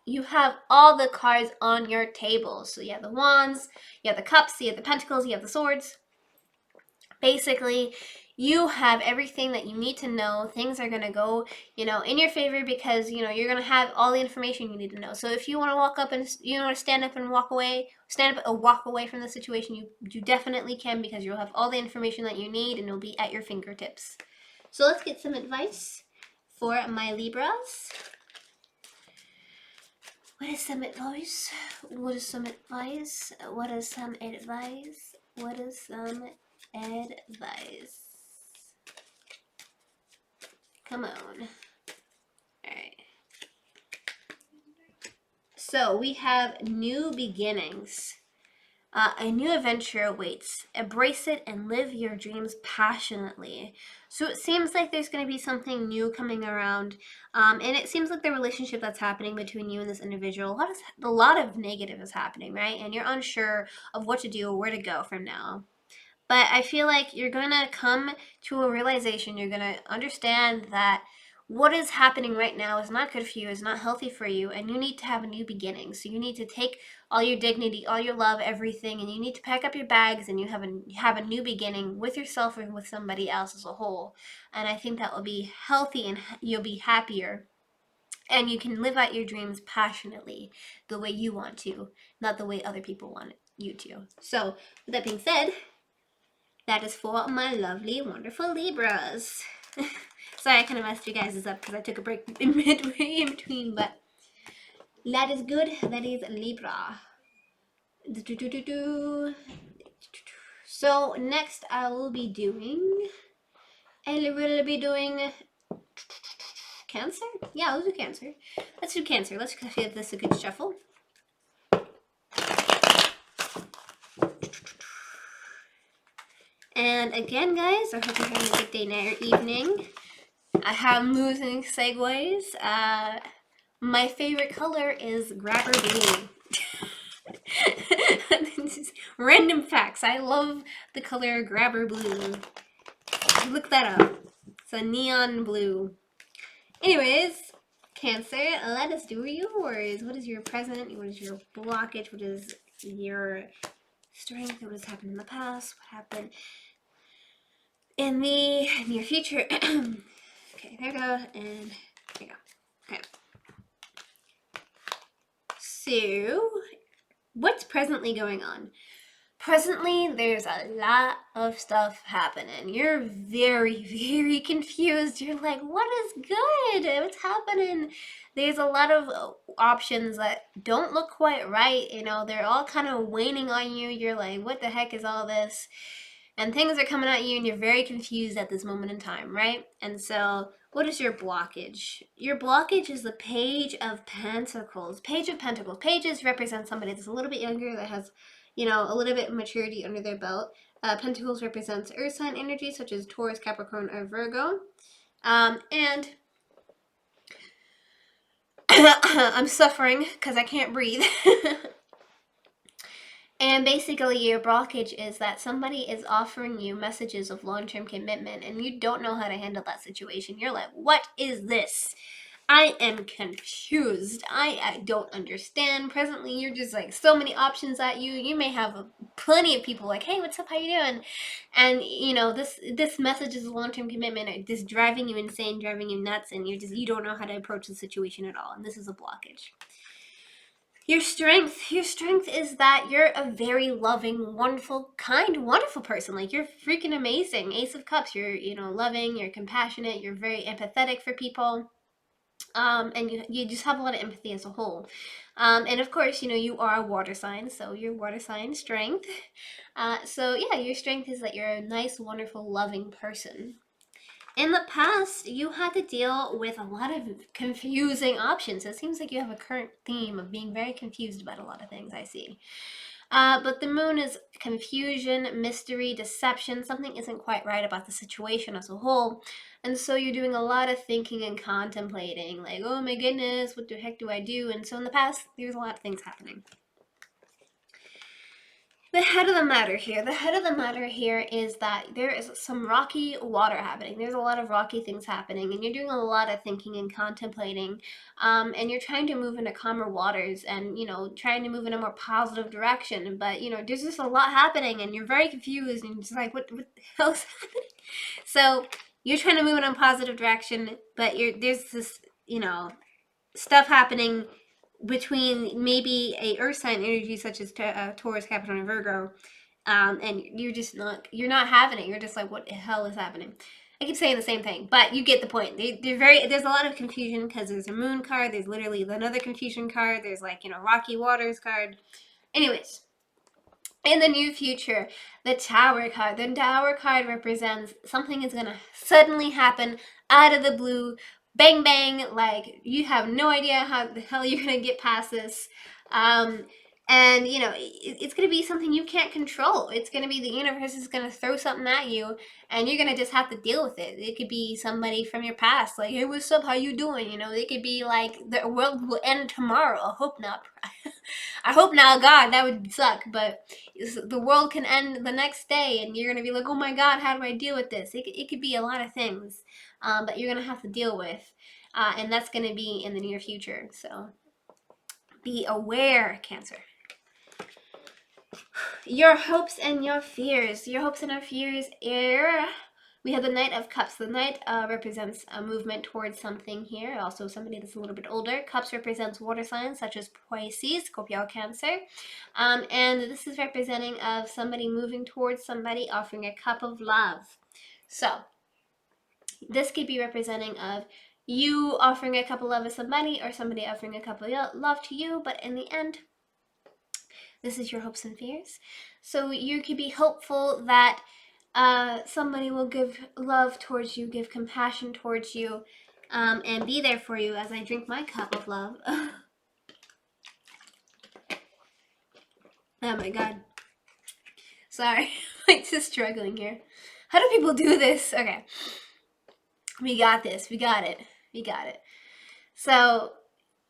you have all the cards on your table. So you have the Wands, you have the Cups, you have the Pentacles, you have the Swords. Basically, you have everything that you need to know. Things are going to go, in your favor because, you're going to have all the information you need to know. So if you want to walk up and you want to stand up and walk away from the situation, you definitely can, because you'll have all the information that you need and it'll be at your fingertips. So let's get some advice for my Libras. What is some advice? What is some advice? What is some advice? What is some advice? Come on. Alright. So we have new beginnings. A new adventure awaits. Embrace it and live your dreams passionately. So it seems like there's going to be something new coming around. And it seems like the relationship that's happening between you and this individual, a lot of negative is happening, right? And you're unsure of what to do or where to go from now. But I feel like you're going to come to a realization. You're going to understand that what is happening right now is not good for you, is not healthy for you, and you need to have a new beginning. So you need to take all your dignity, all your love, everything, and you need to pack up your bags and you have a new beginning with yourself or with somebody else as a whole. And I think that will be healthy and you'll be happier. And you can live out your dreams passionately the way you want to, not the way other people want you to. So with that being said, that is for my lovely, wonderful Libras. Sorry, I kind of messed you guys up because I took a break in between, but that is good. That is Libra. So next I will be doing Cancer? Yeah, let's do Cancer. Let's do Cancer. Let's give this a good shuffle. And again, guys, I hope you're having a good day, night, or evening. I have moves and segues. My favorite color is grabber blue. Random facts. I love the color grabber blue. Look that up. It's a neon blue. Anyways, Cancer, let us do yours. What is your present? What is your blockage? What is your strength? What has happened in the past? What happened in the near future? Okay, there we go, and there we go. Okay. So, what's presently going on? Presently, there's a lot of stuff happening. You're very, very confused. You're like, what is good? What's happening? There's a lot of options that don't look quite right. You know, they're all kind of waning on you. You're like, what the heck is all this? And things are coming at you, and you're very confused at this moment in time, right? And so, what is your blockage? Your blockage is the Page of Pentacles. Page of Pentacles. Pages represent somebody that's a little bit younger, that has, you know, a little bit of maturity under their belt. Pentacles represents earth sign energy, such as Taurus, Capricorn, or Virgo. And I'm suffering because I can't breathe. And basically, your blockage is that somebody is offering you messages of long-term commitment, and you don't know how to handle that situation. You're like, what is this? I am confused. I don't understand. Presently, you're just like so many options at you. You may have plenty of people like, hey, what's up? How you doing? And you know, this message is a long-term commitment. This driving you insane, driving you nuts, and you don't know how to approach the situation at all. And this is a blockage. Your strength is that you're a very loving, wonderful, kind, wonderful person. Like, you're freaking amazing. Ace of Cups, you're, you know, loving, you're compassionate, you're very empathetic for people. And you just have a lot of empathy as a whole. And of course, you know, you are a water sign, so your water sign strength. So yeah, your strength is that you're a nice, wonderful, loving person. In the past, you had to deal with a lot of confusing options. It seems like you have a current theme of being very confused about a lot of things, I see. But the moon is confusion, mystery, deception. Something isn't quite right about the situation as a whole. And so you're doing a lot of thinking and contemplating, like, oh my goodness, what the heck do I do? And so in the past, there's a lot of things happening. The head of the matter here is that there is some rocky water happening. There's a lot of rocky things happening, and you're doing a lot of thinking and contemplating, and you're trying to move into calmer waters, and, you know, trying to move in a more positive direction. But, you know, there's just a lot happening, and you're very confused, and just like, what the hell is happening? So you're trying to move in a positive direction, but there's this, you know, stuff happening between maybe a earth sign energy such as Taurus, Capricorn, and Virgo, and you're not having it. You're just like, what the hell is happening? I keep saying the same thing, but you get the point. There's a lot of confusion because there's a moon card. There's literally another confusion card. There's, like, you know, rocky waters card. Anyways, in the near future, the Tower card. The Tower card represents something is going to suddenly happen out of the blue. Bang, bang. Like, you have no idea how the hell you're going to get past this. And, you know, it's going to be something you can't control. It's going to be the universe is going to throw something at you, and you're going to just have to deal with it. It could be somebody from your past. Like, hey, what's up? How you doing? You know, it could be like, the world will end tomorrow. I hope not. I hope not. God, that would suck. But the world can end the next day, and you're going to be like, oh my God, how do I deal with this? It could be a lot of things that you're going to have to deal with. And that's going to be in the near future. So be aware, Cancer. Your hopes and your fears. Your hopes and your fears are... We have the Knight of Cups. The Knight represents a movement towards something here. Also somebody that's a little bit older. Cups represents water signs such as Pisces, Scorpio, Cancer. And this is representing of somebody moving towards somebody, offering a cup of love. So this could be representing of you offering a cup of love to somebody, or somebody offering a cup of love to you. But in the end, this is your hopes and fears. So you could be hopeful that somebody will give love towards you, give compassion towards you, and be there for you as I drink my cup of love. Oh my God. Sorry, I'm like just struggling here. How do people do this? Okay. We got this. We got it. We got it. So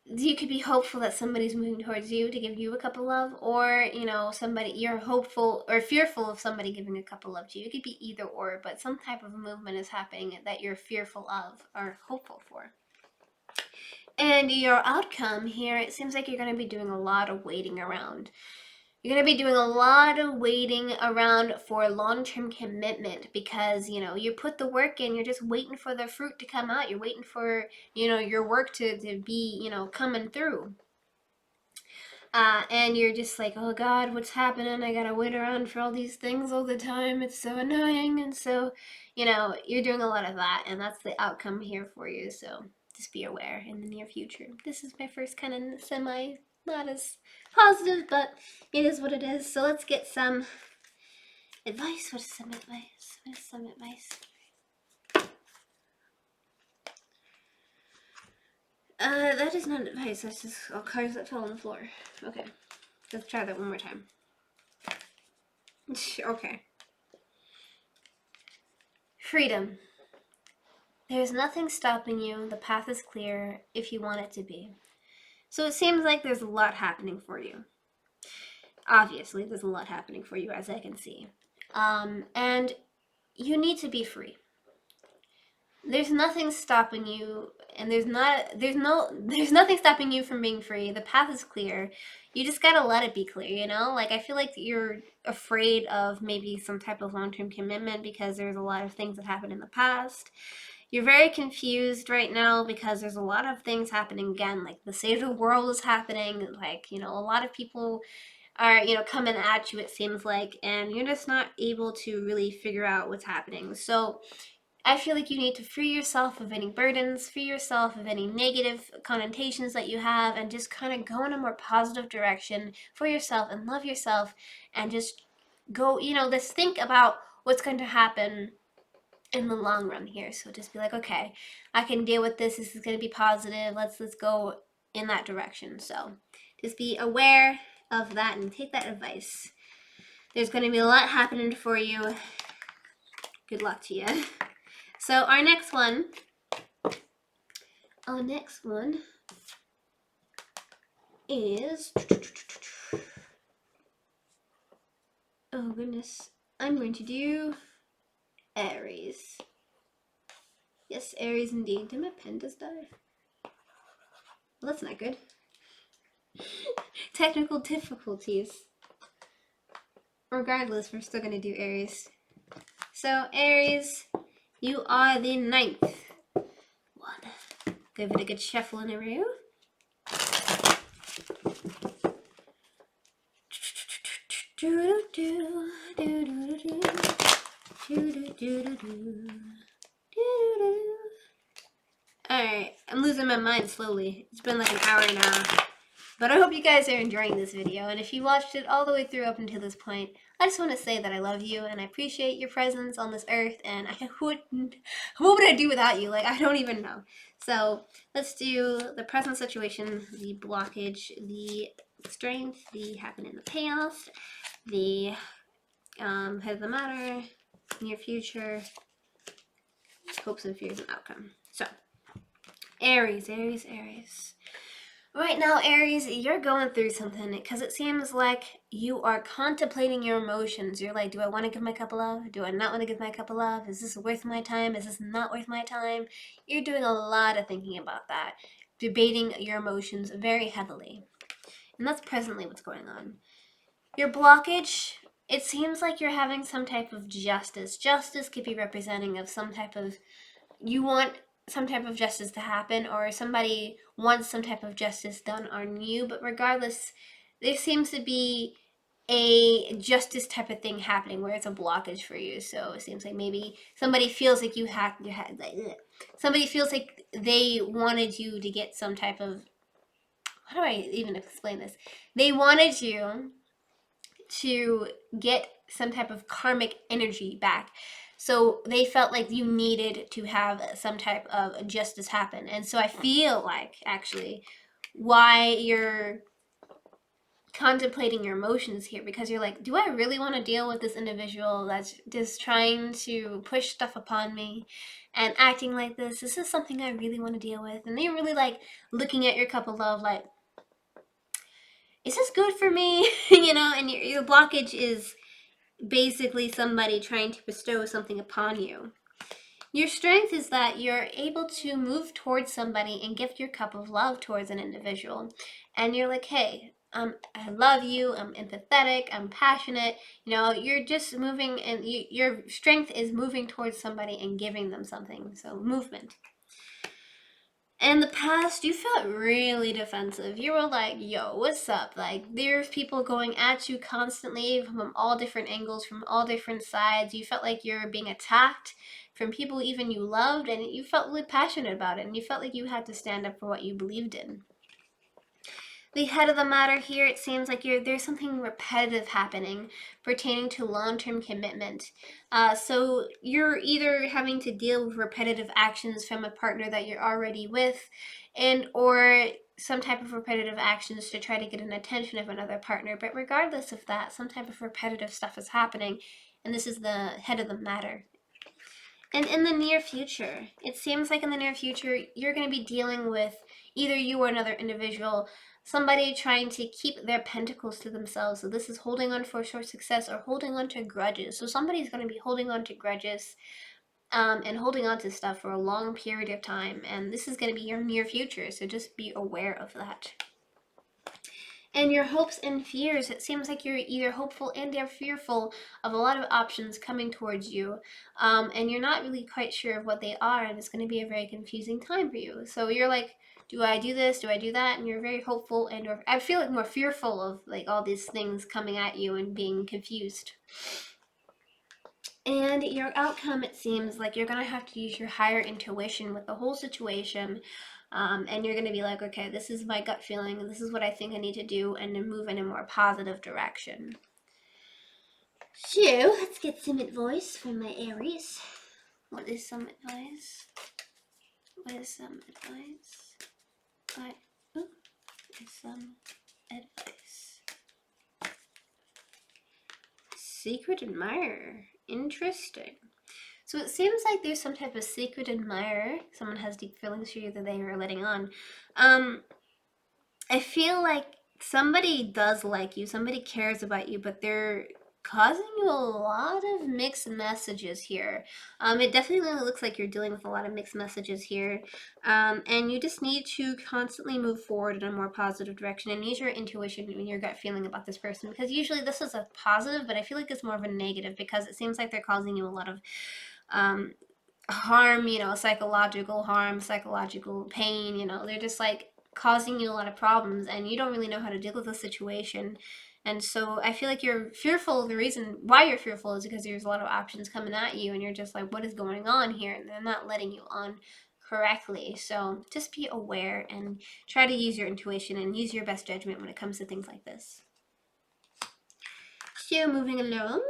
you could be hopeful that somebody's moving towards you to give you a cup of love, or, you know, somebody, you're hopeful or fearful of somebody giving a cup of love to you. It could be either or, but some type of movement is happening that you're fearful of or hopeful for. And your outcome here, it seems like you're going to be doing a lot of waiting around. You're going to be doing a lot of waiting around for long-term commitment because, you know, you put the work in, you're just waiting for the fruit to come out. You're waiting for, you know, your work to be, you know, coming through. and you're just like, oh God, what's happening? I gotta wait around for all these things all the time. It's so annoying. And so, you know, you're doing a lot of that, and that's the outcome here for you. So just be aware in the near future. This is my first kind of semi, not as positive, but it is what it is. So let's get some advice. What is some advice? What is some advice? That is not advice. That's just all cards that fell on the floor. Okay, let's try that one more time. Okay. Freedom. There's nothing stopping you. The path is clear if you want it to be. So it seems like there's a lot happening for you. Obviously, there's a lot happening for you, as I can see. And you need to be free. There's nothing stopping you, and there's nothing stopping you from being free. The path is clear. You just gotta let it be clear, you know? Like, I feel like you're afraid of maybe some type of long-term commitment because there's a lot of things that happened in the past. You're very confused right now because there's a lot of things happening again. Like, the state of the world is happening. Like, you know, a lot of people are, you know, coming at you, it seems like, and you're just not able to really figure out what's happening. So I feel like you need to free yourself of any burdens, free yourself of any negative connotations that you have, and just kind of go in a more positive direction for yourself and love yourself, and just go, you know, just think about what's going to happen in the long run here. So just be like, okay, I can deal with this. This is going to be positive. Let's go in that direction. So just be aware of that and take that advice. There's going to be a lot happening for you. Good luck to you. So our next one is, oh goodness, I'm going to do Aries. Yes, Aries indeed. Did my pen just die? Well, that's not good. Technical difficulties. Regardless, we're still going to do Aries. So Aries, you are the 9th one. Give it a good shuffle in a row. Alright, I'm losing my mind slowly. It's been like an hour now. But I hope you guys are enjoying this video, and if you watched it all the way through up until this point, I just want to say that I love you and I appreciate your presence on this earth, and what would I do without you? Like, I don't even know. So let's do the present situation, the blockage, the strength, the happen in the past, the head of the matter, near future, hopes and fears and outcome. So Aries. Right now, Aries, you're going through something because it seems like you are contemplating your emotions. You're like, do I want to give my cup of love? Do I not want to give my cup of love? Is this worth my time? Is this not worth my time? You're doing a lot of thinking about that, debating your emotions very heavily. And that's presently what's going on. Your blockage, it seems like you're having some type of justice. Justice could be representing of some type of, you want some type of justice to happen, or somebody wants some type of justice done on you, but regardless, there seems to be a justice type of thing happening where it's a blockage for you. So it seems like maybe somebody feels like somebody feels like they wanted you to get some type of, how do I even explain this? They wanted you to get some type of karmic energy back. So they felt like you needed to have some type of justice happen. And so I feel like, actually, why you're contemplating your emotions here, because you're like, do I really want to deal with this individual that's just trying to push stuff upon me and acting like this? Is this something I really want to deal with? And you're really like looking at your cup of love like, is this good for me? You know, and your blockage is basically somebody trying to bestow something upon you. Your strength is that you're able to move towards somebody and gift your cup of love towards an individual. And you're like, hey, I love you, I'm empathetic, I'm passionate. You know, you're just moving, and your strength is moving towards somebody and giving them something. So movement. In the past, you felt really defensive. You were like, yo, what's up? Like, there's people going at you constantly from all different angles, from all different sides. You felt like you're being attacked from people even you loved, and you felt really passionate about it, and you felt like you had to stand up for what you believed in. The head of the matter here, it seems like there's something repetitive happening pertaining to long-term commitment. So you're either having to deal with repetitive actions from a partner that you're already with, and or some type of repetitive actions to try to get an attention of another partner. But regardless of that, some type of repetitive stuff is happening, and this is the head of the matter. And in the near future, it seems like in the near future, you're going to be dealing with either you or another individual, somebody trying to keep their pentacles to themselves. So this is holding on for short success or holding on to grudges. So somebody's going to be holding on to grudges and holding on to stuff for a long period of time. And this is going to be your near future. So just be aware of that. And your hopes and fears, it seems like you're either hopeful and you're fearful of a lot of options coming towards you, and you're not really quite sure of what they are, and it's going to be a very confusing time for you. So you're like, do I do this? Do I do that? And you're very hopeful, and I feel like more fearful of like all these things coming at you and being confused. And your outcome, it seems like you're going to have to use your higher intuition with the whole situation. And you're going to be like, okay, this is my gut feeling, and this is what I think I need to do, and to move in a more positive direction. So, let's get some advice from my Aries. What is some advice? What is some advice? What is some advice? Secret admirer. Interesting. So it seems like there's some type of secret admirer. Someone has deep feelings for you that they are letting on. I feel like somebody does like you. Somebody cares about you, but they're causing you a lot of mixed messages here. It definitely looks like you're dealing with a lot of mixed messages here. And you just need to constantly move forward in a more positive direction and use your intuition and your gut feeling about this person. Because usually this is a positive, but I feel like it's more of a negative because it seems like they're causing you a lot of harm, psychological harm, psychological pain, they're just like causing you a lot of problems and you don't really know how to deal with the situation. And so I feel like you're fearful. The reason why you're fearful is because there's a lot of options coming at you and you're just like, what is going on here? And they're not letting you on correctly. So just be aware and try to use your intuition and use your best judgment when it comes to things like this. So moving right along.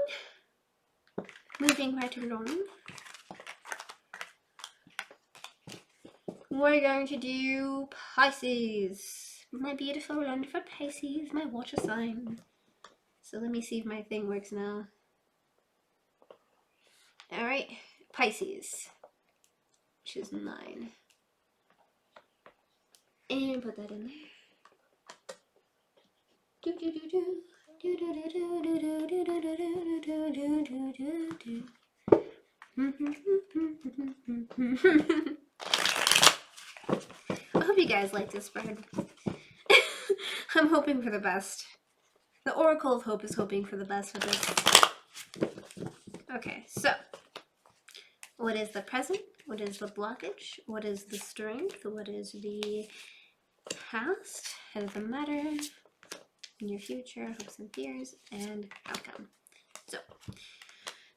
We're going to do Pisces. My beautiful, wonderful Pisces, my water sign. So let me see if my thing works now. Alright, Pisces, which is 9. And put that in there. I hope you guys like this spread. I'm hoping for the best. The Oracle of Hope is hoping for the best with this. Okay, so what is the present? What is the blockage? What is the strength? What is the past? Head of the matter? Your future, hopes and fears, and outcome. So,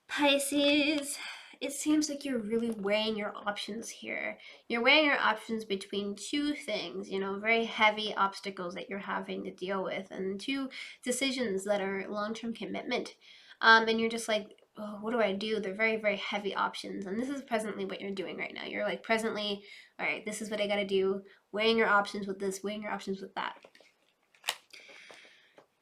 Pisces, it seems like you're really weighing your options here. You're weighing your options between two things, very heavy obstacles that you're having to deal with, and two decisions that are long-term commitment. And you're just like, oh, what do I do? They're very, very heavy options. And this is presently what you're doing right now. You're like presently, all right, this is what I got to do. Weighing your options with this, weighing your options with that.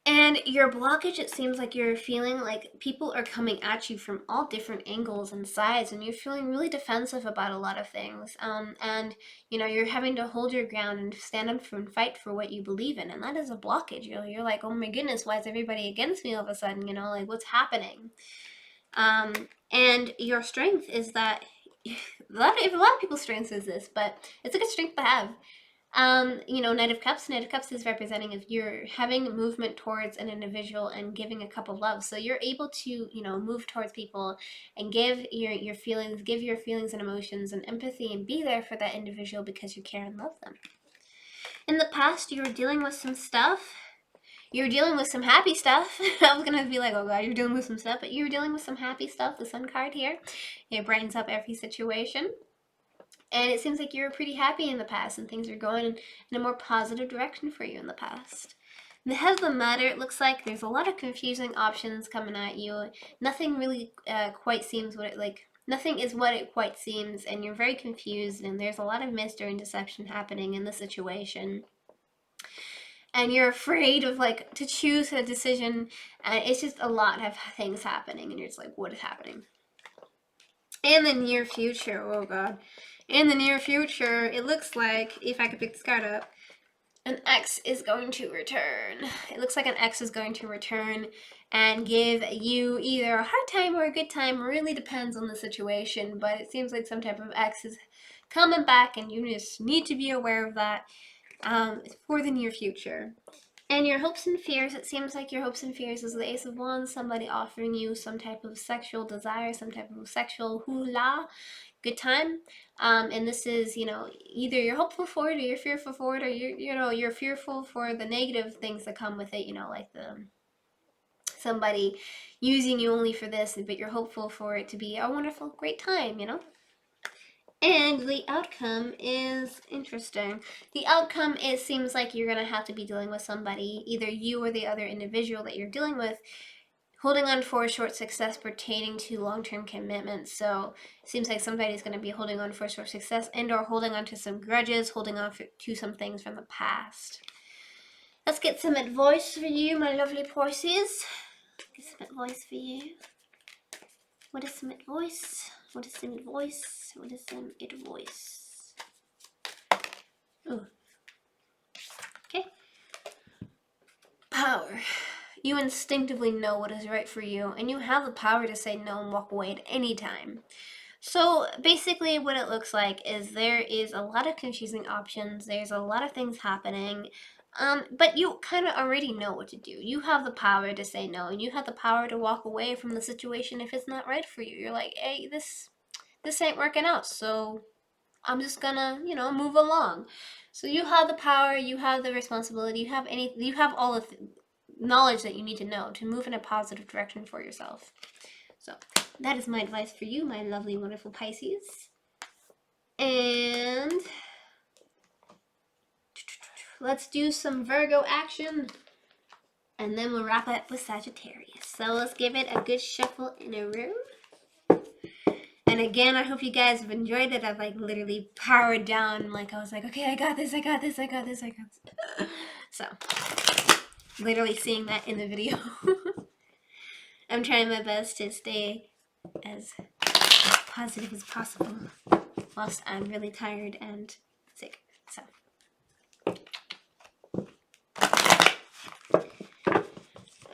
And your blockage, it seems like you're feeling like people are coming at you from all different angles and sides, and you're feeling really defensive about a lot of things. And you're having to hold your ground and stand up and fight for what you believe in, and that is a blockage. You're like, oh my goodness, why is everybody against me all of a sudden? Like what's happening? And your strength is that a lot of people's strengths is this, but it's a good strength to have. You know, Knight of Cups. Knight of Cups is representing if you're having movement towards an individual and giving a cup of love. So you're able to, you know, move towards people and give your feelings, give your feelings and emotions and empathy and be there for that individual because you care and love them. In the past, you were dealing with some stuff. You were dealing with some happy stuff. I was going to be like, oh God, you're dealing with some stuff. But you were dealing with some happy stuff. The Sun card here. It brightens up every situation. And it seems like you were pretty happy in the past and things are going in a more positive direction for you in the past. The head of the matter, it looks like there's a lot of confusing options coming at you. Nothing really quite seems what it, like, nothing is what it quite seems, and you're very confused, and there's a lot of mystery and deception happening in the situation. And you're afraid of, like, to choose a decision, and it's just a lot of things happening, and you're just like, what is happening? In the near future, oh God. In the near future, it looks like, if I could pick this card up, an ex is going to return. It looks like an ex is going to return and give you either a hard time or a good time. It really depends on the situation, but it seems like some type of ex is coming back and you just need to be aware of that for the near future. And your hopes and fears, it seems like your hopes and fears is the Ace of Wands, somebody offering you some type of sexual desire, some type of sexual hula, good time. And this is, you know, either you're hopeful for it or you're fearful for it, or you're fearful for the negative things that come with it, you know, like somebody using you only for this, but you're hopeful for it to be a wonderful, great time, you know. And the outcome is interesting. The outcome, it seems like you're going to have to be dealing with somebody, either you or the other individual that you're dealing with, holding on for a short success pertaining to long-term commitments. So it seems like somebody's going to be holding on for a short success and or holding on to some grudges, holding on to some things from the past. Let's get some advice for you, my lovely Pisces. Get some advice for you. What is some advice? What is some advice? What is some advice? Oh. Okay. Power. You instinctively know what is right for you, and you have the power to say no and walk away at any time. So basically what it looks like is there is a lot of confusing options. There's a lot of things happening. But you kind of already know what to do. You have the power to say no, and you have the power to walk away from the situation if it's not right for you. You're like, hey, this ain't working out, so I'm just gonna, you know, move along. So you have the power, you have the responsibility, you have all of the knowledge that you need to know to move in a positive direction for yourself. So that is my advice for you, my lovely, wonderful Pisces. And let's do some Virgo action, and then we'll wrap up with Sagittarius. So let's give it a good shuffle in a row. And again, I hope you guys have enjoyed it. I've like literally powered down. Like I was like, okay, I got this, I got this, I got this, I got this. So, literally seeing that in the video. I'm trying my best to stay as positive as possible whilst I'm really tired and sick. So.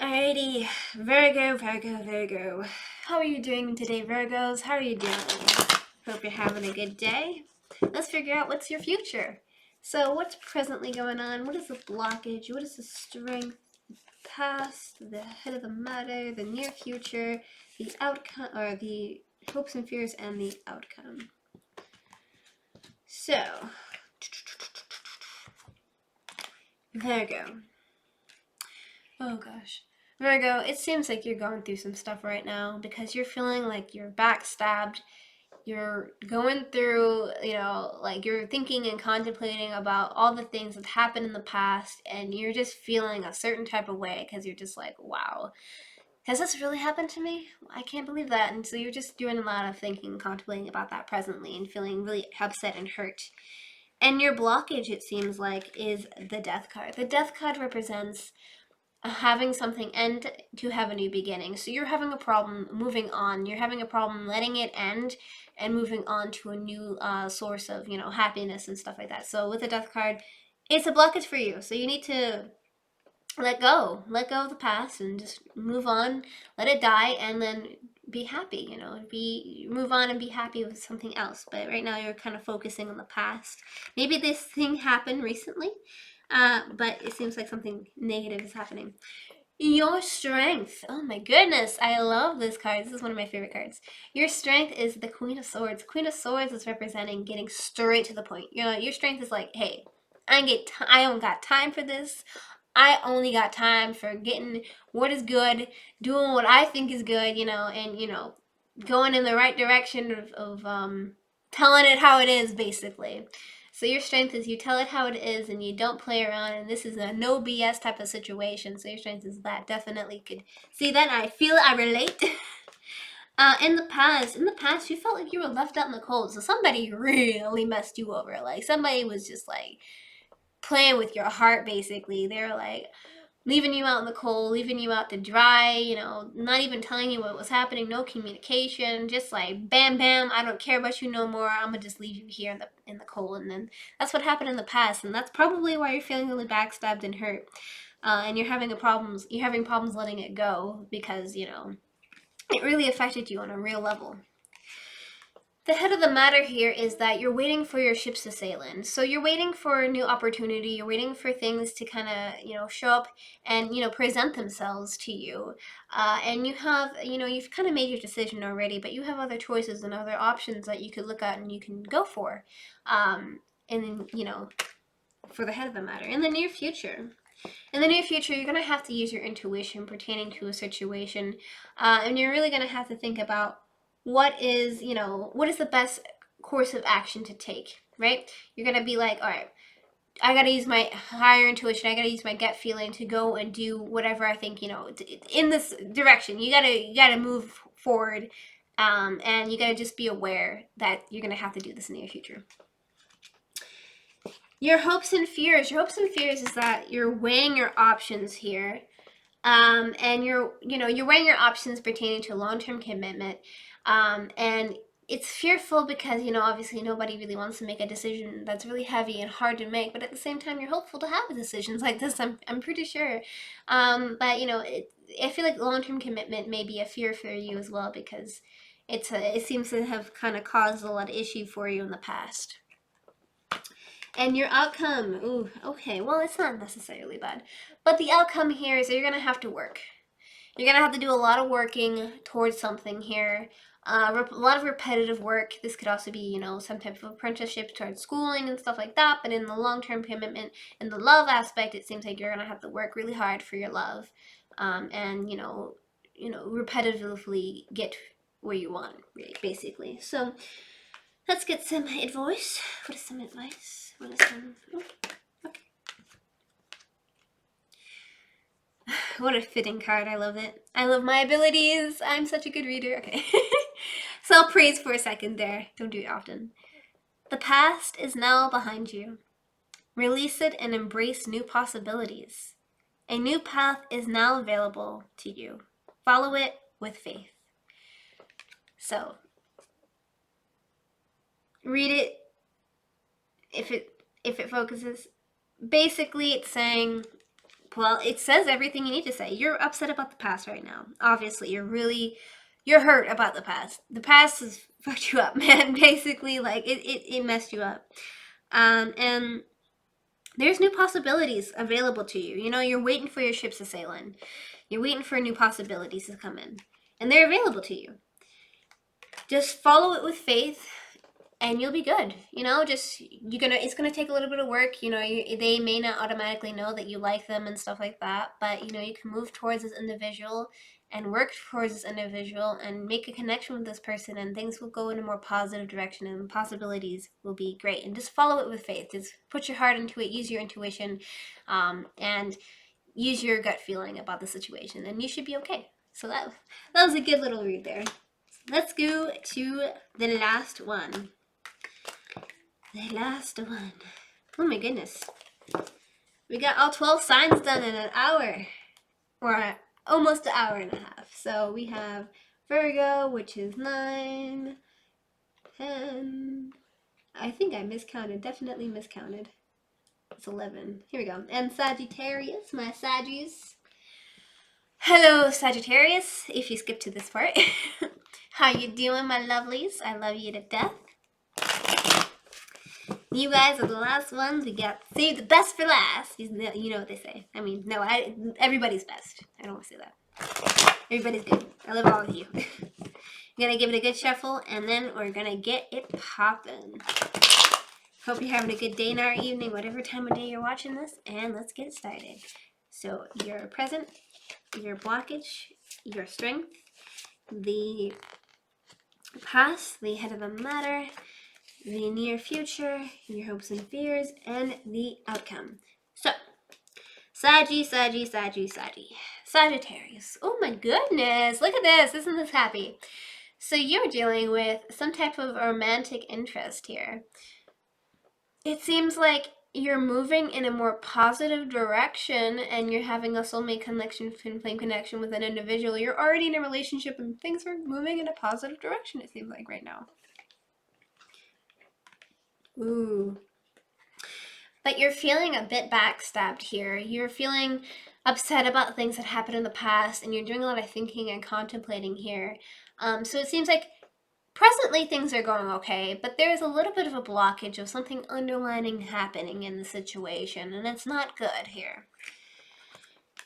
Alrighty, Virgo, Virgo, Virgo. How are you doing today, Virgos? How are you doing? Hope you're having a good day. Let's figure out what's your future. So what's presently going on? What is the blockage? What is the strength? Past, the head of the matter, the near future, the outcome, or the hopes and fears, and the outcome. So, Virgo. Oh gosh. Virgo, it seems like you're going through some stuff right now because you're feeling like you're backstabbed. You're going through, you know, like you're thinking and contemplating about all the things that happened in the past, and you're just feeling a certain type of way because you're just like, wow, has this really happened to me? I can't believe that. And so you're just doing a lot of thinking and contemplating about that presently and feeling really upset and hurt. And your blockage, it seems like, is the Death card. The Death card represents having something end to have a new beginning. So you're having a problem moving on. You're having a problem letting it end and moving on to a new source of, you know, happiness and stuff like that. So with the Death card, it's a blockage for you. So you need to let go of the past and just move on, let it die, and then be happy, you know, move on and be happy with something else. But right now you're kind of focusing on the past. Maybe this thing happened recently, but it seems like something negative is happening. Your strength. Oh my goodness, I love this card. This is one of my favorite cards. Your strength is the Queen of Swords. Queen of Swords is representing getting straight to the point. You know, your strength is like, hey, I don't got time for this. I only got time for getting what is good, doing what I think is good, you know, and, you know, going in the right direction of telling it how it is, basically. So your strength is you tell it how it is and you don't play around, and this is a no BS type of situation. So your strength is that. Definitely could see that. I feel it. I relate. In the past, you felt like you were left out in the cold. So somebody really messed you over. Like somebody was just like playing with your heart, basically. They were like leaving you out in the cold, leaving you out to dry, you know, not even telling you what was happening, no communication, just like bam bam, I don't care about you no more, I'm gonna just leave you here in the cold. And then that's what happened in the past, and that's probably why you're feeling really backstabbed and hurt. And you're having problems letting it go, because, you know, it really affected you on a real level. The head of the matter here is that you're waiting for your ships to sail in. So you're waiting for a new opportunity. You're waiting for things to kind of, you know, show up and, you know, present themselves to you. And you have, you know, you've kind of made your decision already, but you have other choices and other options that you could look at and you can go for. And then, you know, for the head of the matter, in the near future, you're going to have to use your intuition pertaining to a situation. And you're really going to have to think about what is the best course of action to take, right? You're going to be like, all right, I got to use my higher intuition. I got to use my gut feeling to go and do whatever I think, you know, in this direction. You got to move forward. And you got to just be aware that you're going to have to do this in the near future. Your hopes and fears. Your hopes and fears is that you're weighing your options here. And you're weighing your options pertaining to long-term commitment. And it's fearful because, you know, obviously nobody really wants to make a decision that's really heavy and hard to make, but at the same time, you're hopeful to have decisions like this, I'm pretty sure. But, you know, I feel like long-term commitment may be a fear for you as well, because it seems to have kind of caused a lot of issue for you in the past. And your outcome, ooh, okay, well, it's not necessarily bad. But the outcome here is that you're going to have to work. You're going to have to do a lot of working towards something here. A lot of repetitive work. This could also be, you know, some type of apprenticeship towards schooling and stuff like that. But in the long-term commitment, in the love aspect, it seems like you're going to have to work really hard for your love. And, you know, repetitively get where you want, really, basically. So let's get some advice. What is some advice? Okay. What a fitting card. I love it. I love my abilities. I'm such a good reader. Okay. Self-praise for a second there. Don't do it often. The past is now behind you. Release it and embrace new possibilities. A new path is now available to you. Follow it with faith. So, read it if it focuses. Basically, it's saying, well, it says everything you need to say. You're upset about the past right now. Obviously, you're hurt about the past. The past has fucked you up, man. Basically, like, it messed you up. And there's new possibilities available to you. You know, you're waiting for your ships to sail in. You're waiting for new possibilities to come in. And they're available to you. Just follow it with faith, and you'll be good. You know, it's gonna take a little bit of work. You know, they may not automatically know that you like them and stuff like that, but, you know, you can move towards this individual and work towards this individual and make a connection with this person, and things will go in a more positive direction, and possibilities will be great. And just follow it with faith. Just put your heart into it, use your intuition, and use your gut feeling about the situation, and you should be okay. So that was a good little read there. Let's go to the last one. The last one. Oh my goodness. We got all 12 signs done in an hour. Or almost an hour and a half. So we have Virgo, which is 9, 10. I think I miscounted. Definitely miscounted. It's 11. Here we go. And Sagittarius, my Saggies. Hello, Sagittarius, if you skip to this part. How you doing, my lovelies? I love you to death. You guys are the last ones. We got save the best for last. You know what they say. I mean, no, everybody's best. I don't want to say that. Everybody's good. I love all of you. I'm gonna give it a good shuffle, and then we're gonna get it poppin'. Hope you're having a good day, night, evening, whatever time of day you're watching this, and let's get started. So, your present, your blockage, your strength, the past, the head of the matter, the near future, your hopes and fears, and the outcome. So, Sagittarius. Oh my goodness, look at this. Isn't this happy? So you're dealing with some type of romantic interest here. It seems like you're moving in a more positive direction and you're having a soulmate connection, twin flame connection with an individual. You're already in a relationship and things are moving in a positive direction, it seems like right now. Ooh. But you're feeling a bit backstabbed here. You're feeling upset about things that happened in the past and you're doing a lot of thinking and contemplating here. So it seems like presently things are going okay, but there's a little bit of a blockage of something underlining happening in the situation, and it's not good here.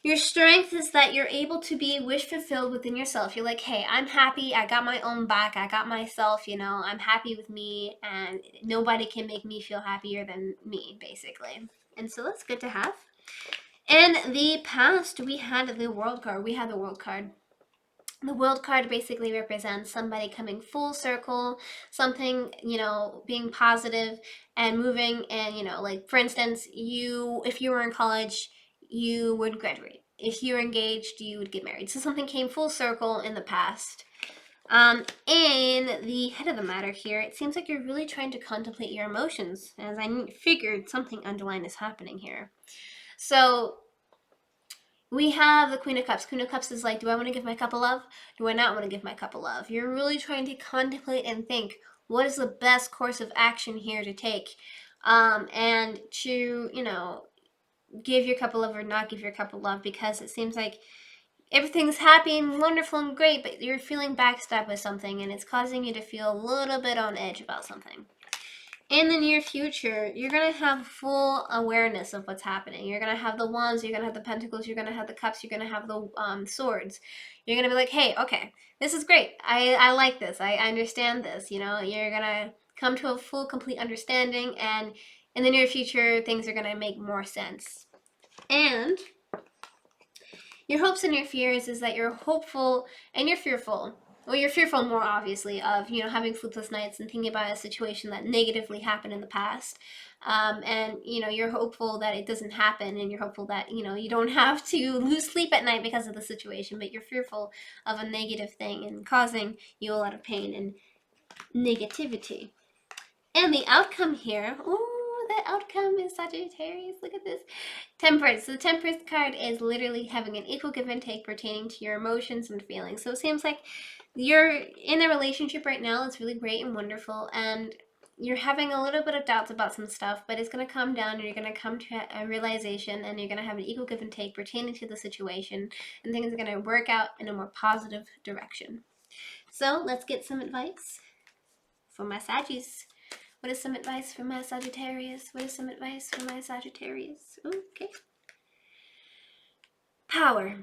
Your strength is that you're able to be wish fulfilled within yourself. You're like, hey, I'm happy. I got my own back. I got myself, I'm happy with me, and nobody can make me feel happier than me, basically. And so that's good to have. In the past, we had the World card. The World card basically represents somebody coming full circle, something, being positive and moving. And, like, for instance, if you were in college, you would graduate. If you were engaged, you would get married. So something came full circle in the past. In the head of the matter here, it seems like you're really trying to contemplate your emotions. As I figured, something underlying is happening here. So we have the Queen of Cups. Queen of Cups is like, do I want to give my cup of love? Do I not want to give my cup of love? You're really trying to contemplate and think, what is the best course of action here to take? And to, give your cup of love or not give your cup of love, because it seems like everything's happy and wonderful and great, but you're feeling backstabbed with something and it's causing you to feel a little bit on edge about something. In the near future, you're going to have full awareness of what's happening. You're going to have the wands, you're going to have the pentacles, you're going to have the cups, you're going to have the swords. You're going to be like, hey, okay, this is great. I like this. I understand this. You're going to come to a full, complete understanding, and in the near future, things are going to make more sense. And your hopes and your fears is that you're hopeful and you're fearful. Well, you're fearful more, obviously, of, having sleepless nights and thinking about a situation that negatively happened in the past. And, you're hopeful that it doesn't happen, and you're hopeful that, you don't have to lose sleep at night because of the situation, but you're fearful of a negative thing and causing you a lot of pain and negativity. And the outcome here, the outcome is Sagittarius. Look at this. Temperance. So the Temperance card is literally having an equal give and take pertaining to your emotions and feelings. So it seems like you're in a relationship right now. It's really great and wonderful, and you're having a little bit of doubts about some stuff, but it's going to come down and you're going to come to a realization, and you're going to have an equal give and take pertaining to the situation, and things are going to work out in a more positive direction. So let's get some advice for my Saggies. What is some advice for my Sagittarius? What is some advice for my Sagittarius? Okay. Power.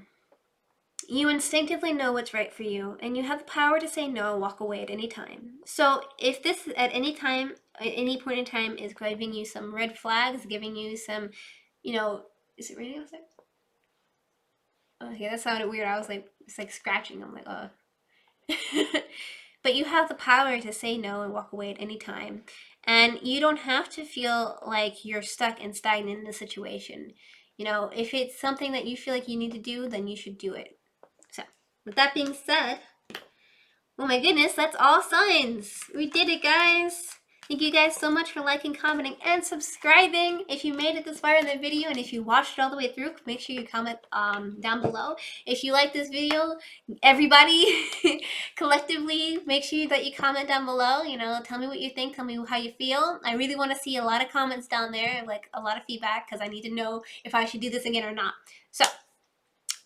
You instinctively know what's right for you, and you have the power to say no and walk away at any time. So if this at any point in time is giving you some red flags, giving you some, is it raining outside? Okay, that sounded weird. I was like, it's like scratching. I'm like, oh. But you have the power to say no and walk away at any time. And you don't have to feel like you're stuck and stagnant in the situation. If it's something that you feel like you need to do, then you should do it. So, with that being said, oh my goodness, that's all signs. We did it, guys. Thank you guys so much for liking, commenting, and subscribing. If you made it this far in the video, and if you watched it all the way through, make sure you comment down below. If you like this video, everybody, collectively, make sure that you comment down below. Tell me what you think. Tell me how you feel. I really want to see a lot of comments down there, like a lot of feedback, because I need to know if I should do this again or not. So,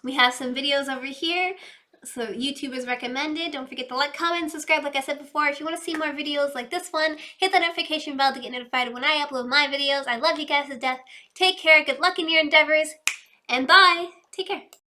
We have some videos over here. So YouTube is recommended. Don't forget to like, comment, and subscribe like I said before. If you want to see more videos like this one, hit that notification bell to get notified when I upload my videos. I love you guys to death. Take care. Good luck in your endeavors. And bye. Take care.